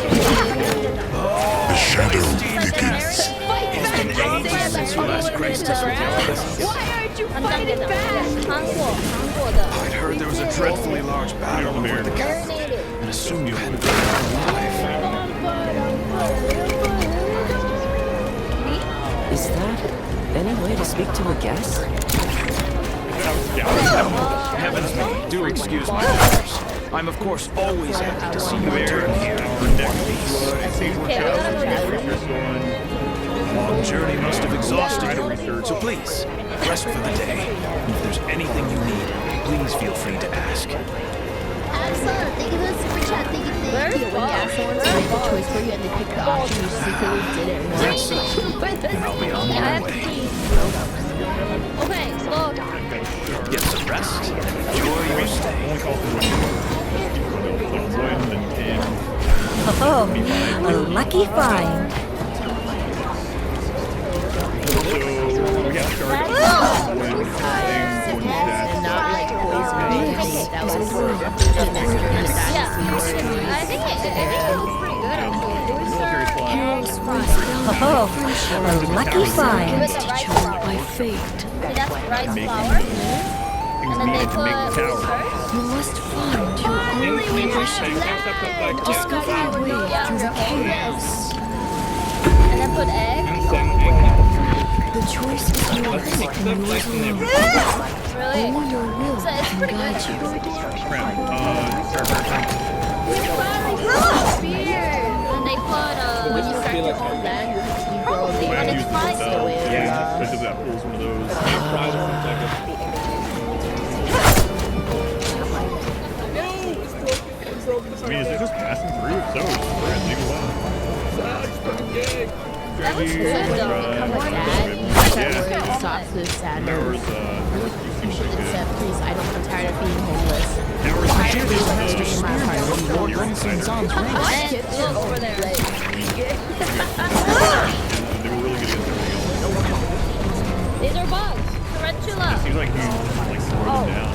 The shadow begins. It's been ages since you last graced us with your presence. Why aren't you fighting back? I'd heard there was a dreadfully large battle over the capital, and assumed you hadn't been alive. Is that any way to speak to a guest? Heavens me, do excuse my manners. I'm of course always happy to see you return here. Long journey must have exhausted you, so please, rest for the day. And if there's anything you need, please feel free to ask. Absolutely. Thank you for the super chat. Thank you. When you ask someone to make a choice for you and they pick the option you secretly didn't want. Yes, sir. I'll be on my way. Okay, slow. Get some rest. Enjoy your stay. Oh, a lucky find. I think it looks pretty good Oh, a lucky find. by fate. See, that's rice flour. And then they put You must find your own discover a way through the chaos. And then put egg. The choice is yours and yours alone. Really? Only your will So it's can pretty guide good. you. And they put When you start your own land, you grow a big and it's fine. Yeah, especially that pulls one of those. I mean, is it just passing through? So, That was good though. Become a dad. Start wearing socks with sandals. You should accept, please. I'm tired of being homeless. I'm tired of being in my apartment. Lord Remsen Zon's range. Over there. These are bugs. Tarantula. It seems like you like throw them down.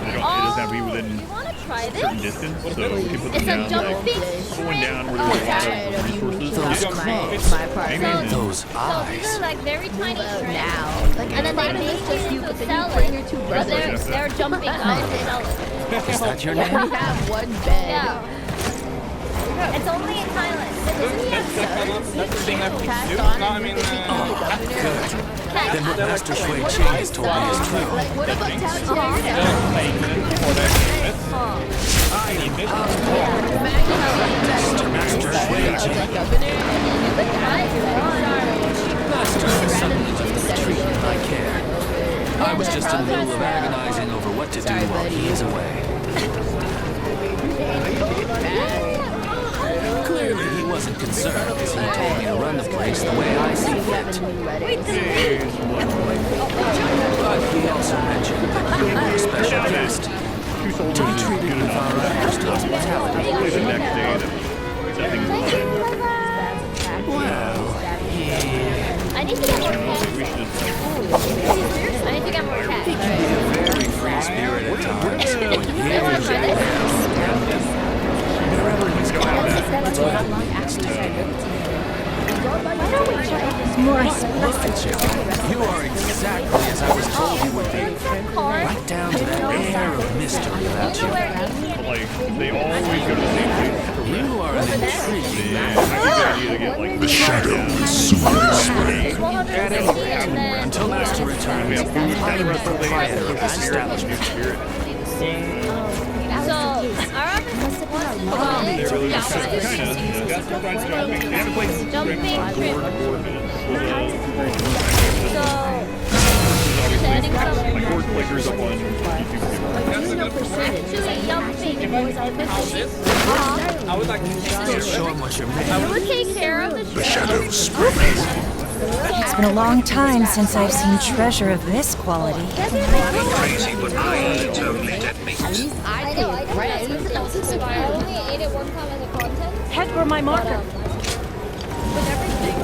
It doesn't have to be within You want to try a certain this? distance, so you can put them It's a down like jumping going down where there's a lot of resources. My apartment. Those So these eyes. are like very tiny shrimp. Now. Like, And then they make just you, it but into then you salad. bring your two But brothers. they're jumping out to salad. Is that your We name? have one bed. Yeah. It's only in Thailand. Cast on and Good. Then what Master Shui Ching has told me is true. what about Tao Master Shui Ching. Master is treated by care. I was just in the middle of agonizing over what to do while he is away. Clearly, he wasn't concerned because he told me to run the place the way I see fit. But he also mentioned that you were a special guest. To be treated with our utmost hospitality. Well, I need to get more cats. I need to get more cats. he can be a very free spirit at times. But I want to try this. wherever he's going, More look at you. You are exactly as I was told you would be. Right down to that air of mystery about you. Like, they always go to the same place. You are an intriguing man. The shadow soon At any rate, until Master returns, I am the proprietor of this establishment. So, our office must have jumping trip. So, setting something. Actually, jumping was our business. I would like to show him what you're made I would take care of the shadows. It's been a long time since I've seen treasure of this quality. Crazy, but I eat only dead meat. I know, I only ate it one time as a content. Head for my marker. With everything,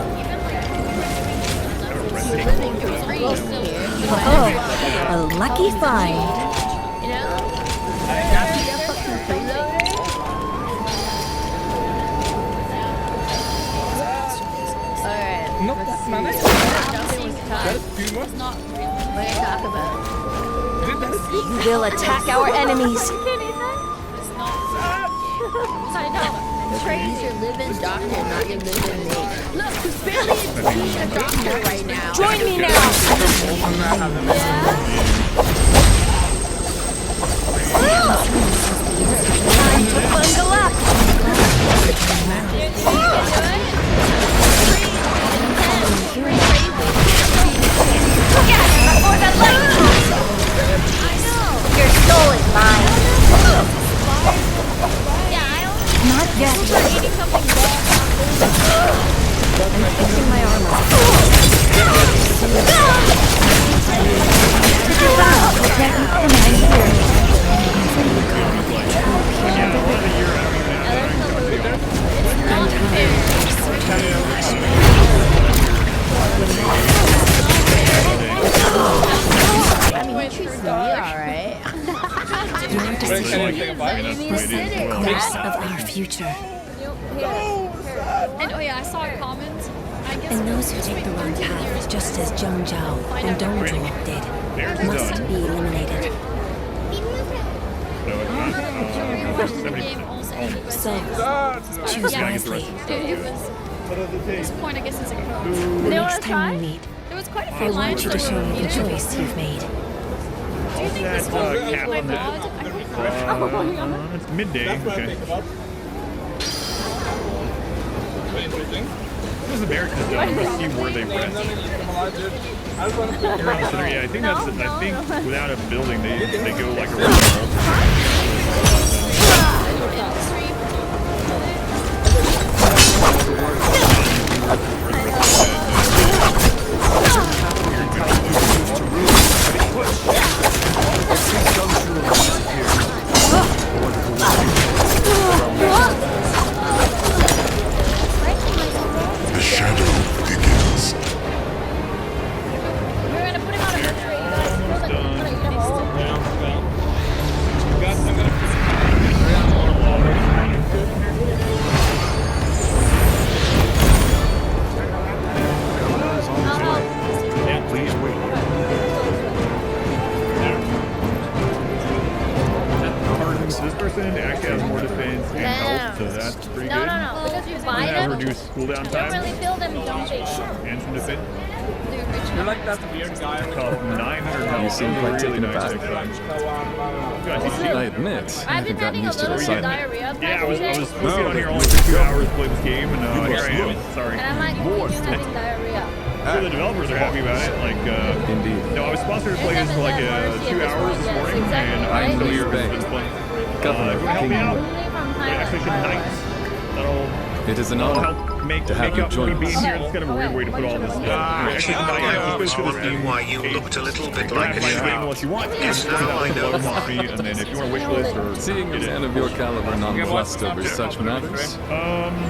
Oh, a lucky find. You will attack our enemies. I know. He's your living doctor, not your living mate. Look, who's barely seeing a doctor right now. Join me now. Time to bundle up. Together before the light comes. Your soul is mine. Not yet. I'm fixing my armor. I mean, he treats me alright. Your decision will set the course of our future. And oh yeah, I saw a comment. I guess And those who take the wrong path, just as Zheng Zhao and Dong Zhuo did, must be eliminated. So, choose wisely. At this point, I guess it's a code. The next time we meet, There was quite a I few want lines you to show me the choice you've made. Do you think this will be my mod? It's midday. Okay. This is America's though. I'm gonna see where they rest. Here on the center, yeah, I think that's. I think without a building, they go like The shadow begins. We're gonna put him out of misery. Yeah, please wait. This person actually has more defense and health, so that's pretty good. No. Because you buy And have them, reduced cooldown you don't time really feel them jumping. and some defense. You're like that weird guy. Cost 900 health. You seem quite really taken nice aback. extra. I admit, I I've been haven't gotten having a used to little the bit of sun. diarrhea. Yeah, I was supposed to be on here only for 2 hours to play this game, and here I am. Sorry. And I'm like, having diarrhea. So the developers are happy about it. Like, Indeed. no, I was sponsored to play this for like 2 hours this morning, and I'm I know still your here. vein. It's fun. If governor you want to help me out, Only from I actually should Thailand. That'll It is an help honor make to have up you for join me being us. here. It's kind of a weird way to put all this stuff. Actually, I was wondering why you looked a little bit like a child. Unless you want. Yes, now I know why. And then if you want a wish list or Seeing a man of your caliber nonplussed over such matters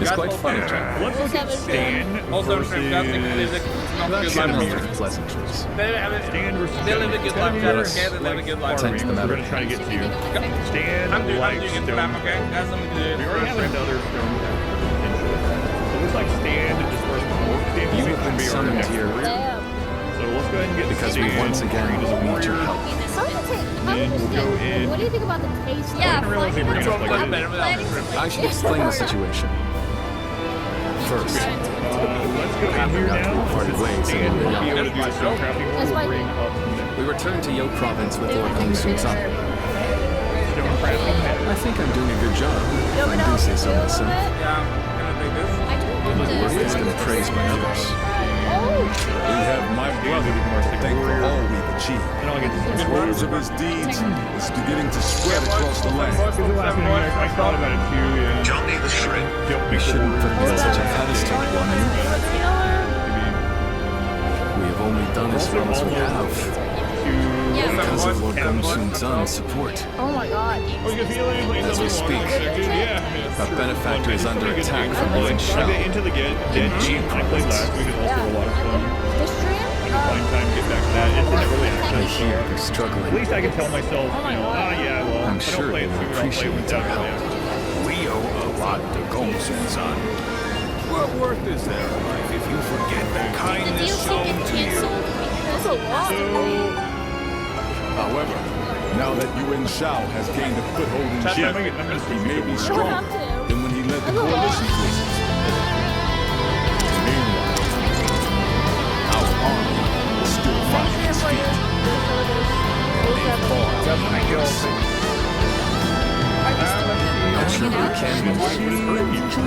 is quite funny. Let's look at Stan Also, versus... That's enough of pleasantries. Stan versus... They live a good life, Let us They live a good life. tend to the We're matter. going to try to get to you. Stan I'm doing likes it for stone. them, okay? That's something to do. We already have another stone. So it looks like Stan is just first work. Stan You will have been be our summoned next here warrior. So let's go ahead and get because Stan. we once again need your help. Then we'll go in. What do you think about the taste? I didn't realize they were going to play this. I should explain the situation. First, Let's go in here now. parted ways Stan and will be able to do the stone crafting. That's We'll why- bring up we returned to Yo Province with Lord Kong Sun. stone crafting. I think I'm doing a good job, if I do say so myself. Yeah, I'm gonna take this. The work has been praised by others. We have my brother to thank for all we've achieved. And I'll get The words of his deeds is beginning to spread across the land. This is the last thing I thought about it too. Yeah. Johnny the Shrimp. We shouldn't put him on such a pedestal, Guan We have only done as well as we have. Because of Lord Kong Sun's support. Oh my god. As we speak, our benefactor is under attack from Yuan Shao. Into the dead Jeep I played last week is also a lot of fun. The shrimp? I can find time to get back to that. It's not really I actually. hear they're struggling. At least I can tell myself, you know, yeah, well, I'm if I sure don't play they it will soon, I'll play it appreciate without our it. help. We owe a lot to Gongsun-san. What worth is there in life if you forget the The kindness DLC shown get to you? canceled because of what? However, now that Yuan Shao has gained a foothold in Jin, he may be stronger than when he led the coalition forces. Meanwhile, our army is still finding its feet. I'm sure we can,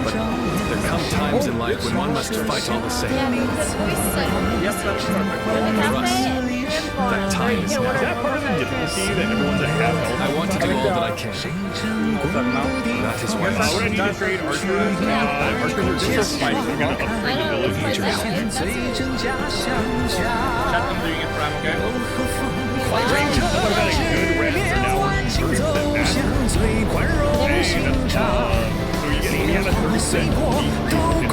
but there come times in life when one must fight all the same. That time is now. Is that part of the difficulty that everyone's at half health? I want to do all that I can. That is why What I need to trade archers. Archers are just for fights. We're going to upgrade the village. Chat, I'm doing it for them, okay? Range is what about a good rest for now? So you get we have a 30%